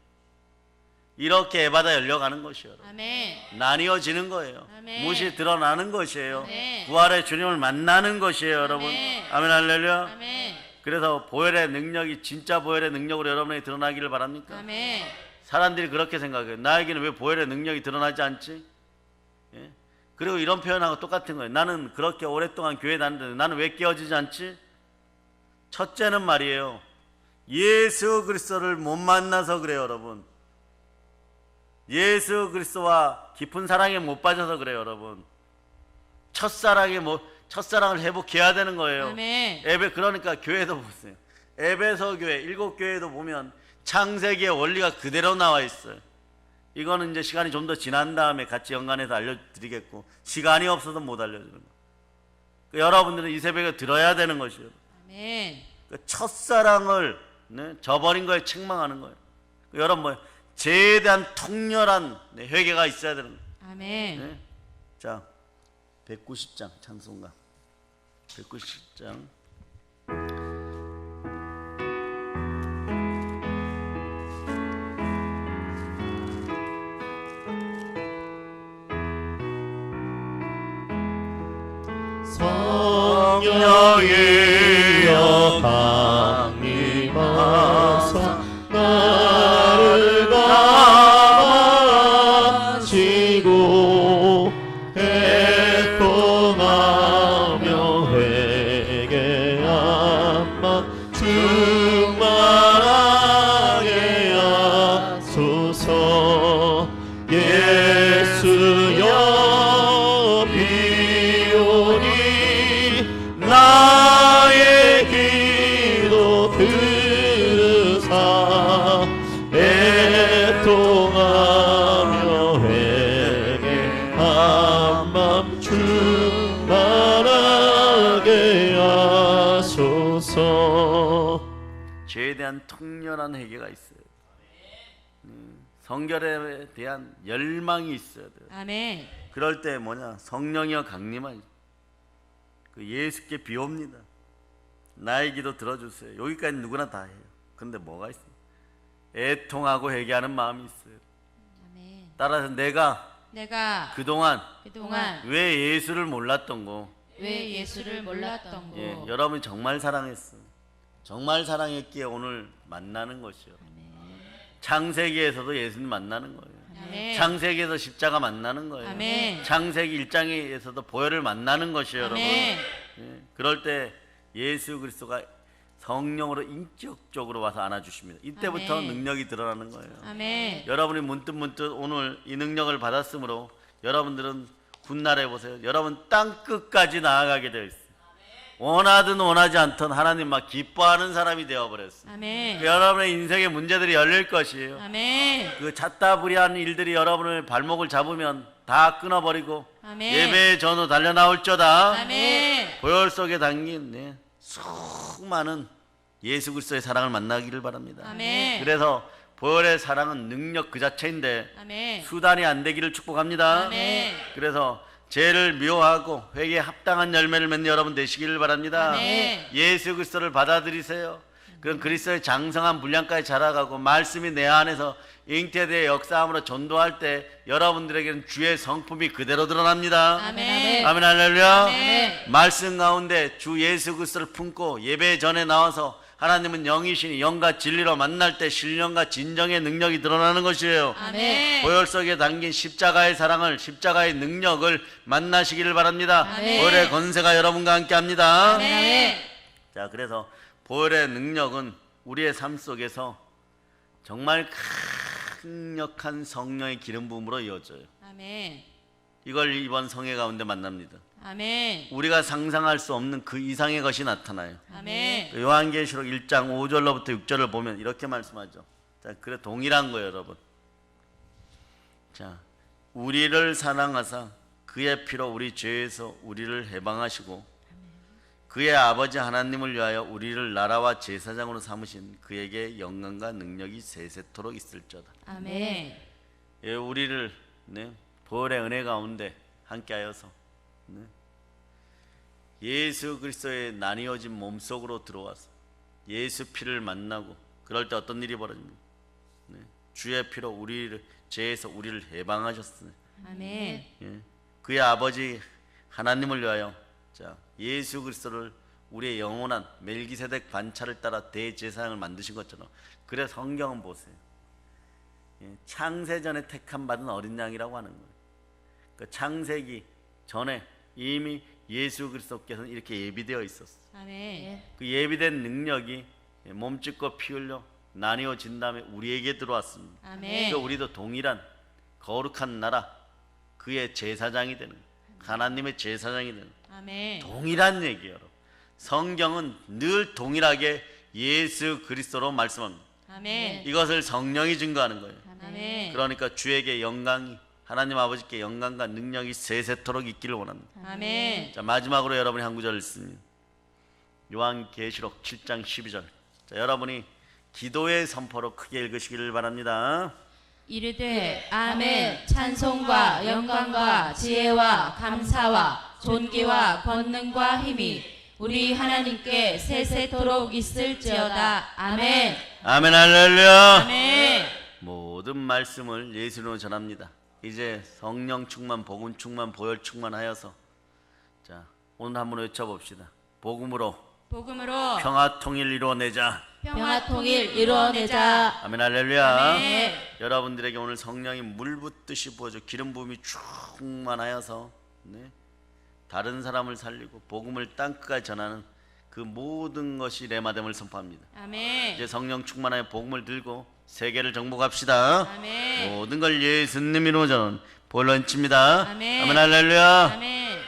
S1: 이렇게 에바다 열려가는 것이에요.
S2: 아멘.
S1: 나뉘어지는 거예요.
S2: 아멘.
S1: 무엇이 드러나는 것이에요.
S2: 아멘.
S1: 부활의 주님을 만나는 것이에요, 여러분.
S2: 아멘.
S1: 아멘, 할렐루야.
S2: 아멘.
S1: 그래서 보혈의 능력이 진짜 보혈의 능력으로 여러분에게 드러나기를 바랍니까?
S2: 아멘.
S1: 사람들이 그렇게 생각해요. 나에게는 왜 보혈의 능력이 드러나지 않지? 예? 그리고 이런 표현하고 똑같은 거예요. 나는 그렇게 오랫동안 교회 다니는데 나는 왜 깨어지지 않지? 첫째는 말이에요, 예수 그리스도를 못 만나서 그래요, 여러분. 예수 그리스도와 깊은 사랑에 못 빠져서 그래요, 여러분. 첫사랑을 회복해야 되는 거예요.
S2: 아멘.
S1: 그러니까 교회도 보세요. 에베소 교회, 7교회도 보면 창세기의 원리가 그대로 나와 있어요. 이거는 이제 시간이 좀 더 지난 다음에 같이 연관해서 알려드리겠고, 시간이 없어서 못 알려주는 거예요. 여러분들은 이 새벽에 들어야 되는 것이에요.
S2: 아멘.
S1: 첫사랑을, 네, 저버린 거에 책망하는 거예요. 여러분 뭐예요? 죄에 대한 통렬한 회개가 있어야 되는 거예요.
S2: 아멘.
S1: 네? 자, 190장 찬송가 190장
S3: 성령이여 강림하사 나를 감아지고 애통하며 회개한 맘 충만하게 하소서. 예수여 비오니 나의 기도 들으사 애통하며 회개한 맘 충만하게 하소서.
S1: 죄에 대한 통렬한 회개가 있어요. 성결에 대한 열망이 있어야 돼요.
S2: 아멘.
S1: 그럴 때 성령이여 강림하니 그 예수께 비옵니다. 나의 기도 들어주세요. 여기까지 누구나 다 해요. 근데 뭐가 있어요? 애통하고 회개하는 마음이 있어요.
S2: 아멘.
S1: 따라서 내가 그동안 왜 예수를 몰랐던 거,
S2: 왜 예수를 몰랐던 거.
S1: 여러분이 정말 사랑했어. 정말 사랑했기에 오늘 만나는 것이요. 창세기에서도 예수님 만나는 거예요.
S2: 아멘.
S1: 창세기에서 십자가 만나는 거예요.
S2: 아멘.
S1: 창세기 1장에서도 보혈을 만나는 것이에요, 여러분.
S2: 아멘.
S1: 그럴 때 예수 그리스도가 성령으로 인격적으로 와서 안아주십니다. 이때부터
S2: 아멘.
S1: 능력이 드러나는 거예요.
S2: 아멘.
S1: 여러분이 문득 오늘 이 능력을 받았으므로 여러분들은 훗날에 보세요. 여러분 땅 끝까지 나아가게 되어 있어요. 원하든 원하지 않든 하나님 막 기뻐하는 사람이 되어버렸어요.
S2: 아멘.
S1: 여러분의 인생의 문제들이 열릴 것이에요.
S2: 아멘.
S1: 그 잣다부리한 일들이 여러분의 발목을 잡으면 다 끊어버리고
S2: 아멘.
S1: 예배의 전후 달려나올저다.
S2: 아멘.
S1: 보혈 속에 담긴 수많은 예수 그리스도의 사랑을 만나기를 바랍니다.
S2: 아멘.
S1: 그래서 보혈의 사랑은 능력 그 자체인데
S2: 아멘.
S1: 수단이 안 되기를 축복합니다.
S2: 아멘.
S1: 그래서 죄를 미워하고 회개에 합당한 열매를 맺는 여러분 되시기를 바랍니다.
S2: 아멘.
S1: 예수 그리스도를 받아들이세요. 그럼 그리스도의 장성한 분량까지 자라가고 말씀이 내 안에서 잉태되어 역사함으로 전도할 때 여러분들에게는 주의 성품이 그대로 드러납니다.
S2: 아멘.
S1: 아멘 할렐루야.
S2: 아멘.
S1: 말씀 가운데 주 예수 그리스도를 품고 예배 전에 나와서 하나님은 영이시니 영과 진리로 만날 때 신령과 진정의 능력이 드러나는 것이에요.
S2: 아멘.
S1: 보혈 속에 담긴 십자가의 사랑을, 십자가의 능력을 만나시기를 바랍니다.
S2: 아멘.
S1: 보혈의 건세가 여러분과 함께합니다.
S2: 아멘.
S1: 자, 그래서 보혈의 능력은 우리의 삶 속에서 정말 강력한 성령의 기름 부음으로 이어져요.
S2: 아멘.
S1: 이걸 이번 성회 가운데 만납니다.
S2: 아멘.
S1: 우리가 상상할 수 없는 그 이상의 것이 나타나요.
S2: 아멘.
S1: 그 요한계시록 1장 5절로부터 6절을 보면 이렇게 말씀하죠. 자, 그래 동일한 거예요, 여러분. 자, 우리를 사랑하사 그의 피로 우리 죄에서 우리를 해방하시고 그의 아버지 하나님을 위하여 우리를 나라와 제사장으로 삼으신 그에게 영광과 능력이 세세토록 있을지어다.
S2: 아멘.
S1: 예, 우리를 보혈의 은혜 가운데 함께하여서 예수 그리스도의 나뉘어진 몸 속으로 들어와서 예수 피를 만나고 그럴 때 어떤 일이 벌어집니까? 주의 피로 우리를 죄에서 우리를 해방하셨으니
S2: 아멘.
S1: 그의 아버지 하나님을 위하여 자 예수 그리스도를 우리의 영원한 멜기세덱 반차를 따라 대제사장을 만드신 것처럼 그래 성경은 보세요. 창세전에 택함 받은 어린 양이라고 하는 거예요. 그 창세기 전에 이미 예수 그리스도께서는 이렇게 예비되어 있었어요.
S2: 아멘.
S1: 그 예비된 능력이 몸짓고 피 흘려 나뉘어진 다음에 우리에게 들어왔습니다.
S2: 아멘.
S1: 그러니까 우리도 동일한 거룩한 나라 그의 제사장이 되는 하나님의 제사장이 되는
S2: 아멘.
S1: 동일한 얘기예요. 성경은 늘 동일하게 예수 그리스도로 말씀합니다.
S2: 아멘.
S1: 이것을 성령이 증거하는 거예요.
S2: 아멘.
S1: 그러니까 주에게 영광이 하나님 아버지께 영광과 능력이 세세토록 있기를 원합니다.
S2: 아멘.
S1: 자, 마지막으로 여러분이 한 구절을 읽습니다. 요한계시록 7장 12절. 자, 여러분이 기도의 선포로 크게 읽으시기를 바랍니다.
S2: 이르되 아멘. 찬송과 영광과 지혜와 감사와 존귀와 권능과 힘이 우리 하나님께 세세토록 있을지어다. 아멘.
S1: 아멘 할렐루야.
S2: 아멘.
S1: 모든 말씀을 예수로 전합니다. 이제 성령 충만, 복음 충만, 보혈 충만하여서 자 오늘 한번 외쳐봅시다. 복음으로 평화 통일 이루어내자.
S2: 평화 통일 이루어내자.
S1: 아멘 할렐루야.
S2: 아멘.
S1: 여러분들에게 오늘 성령이 물 붓듯이 부어져 기름 부음이 충만하여서 다른 사람을 살리고 복음을 땅끝까지 전하는 그 모든 것이 레마됨을 선포합니다.
S2: 아멘.
S1: 이제 성령 충만하여 복음을 들고 세계를 정복합시다.
S2: 아멘.
S1: 모든 걸 예수님 이름으로 저는 볼런칩니다.
S2: 아멘.
S1: 아멘 할렐루야.
S2: 아멘.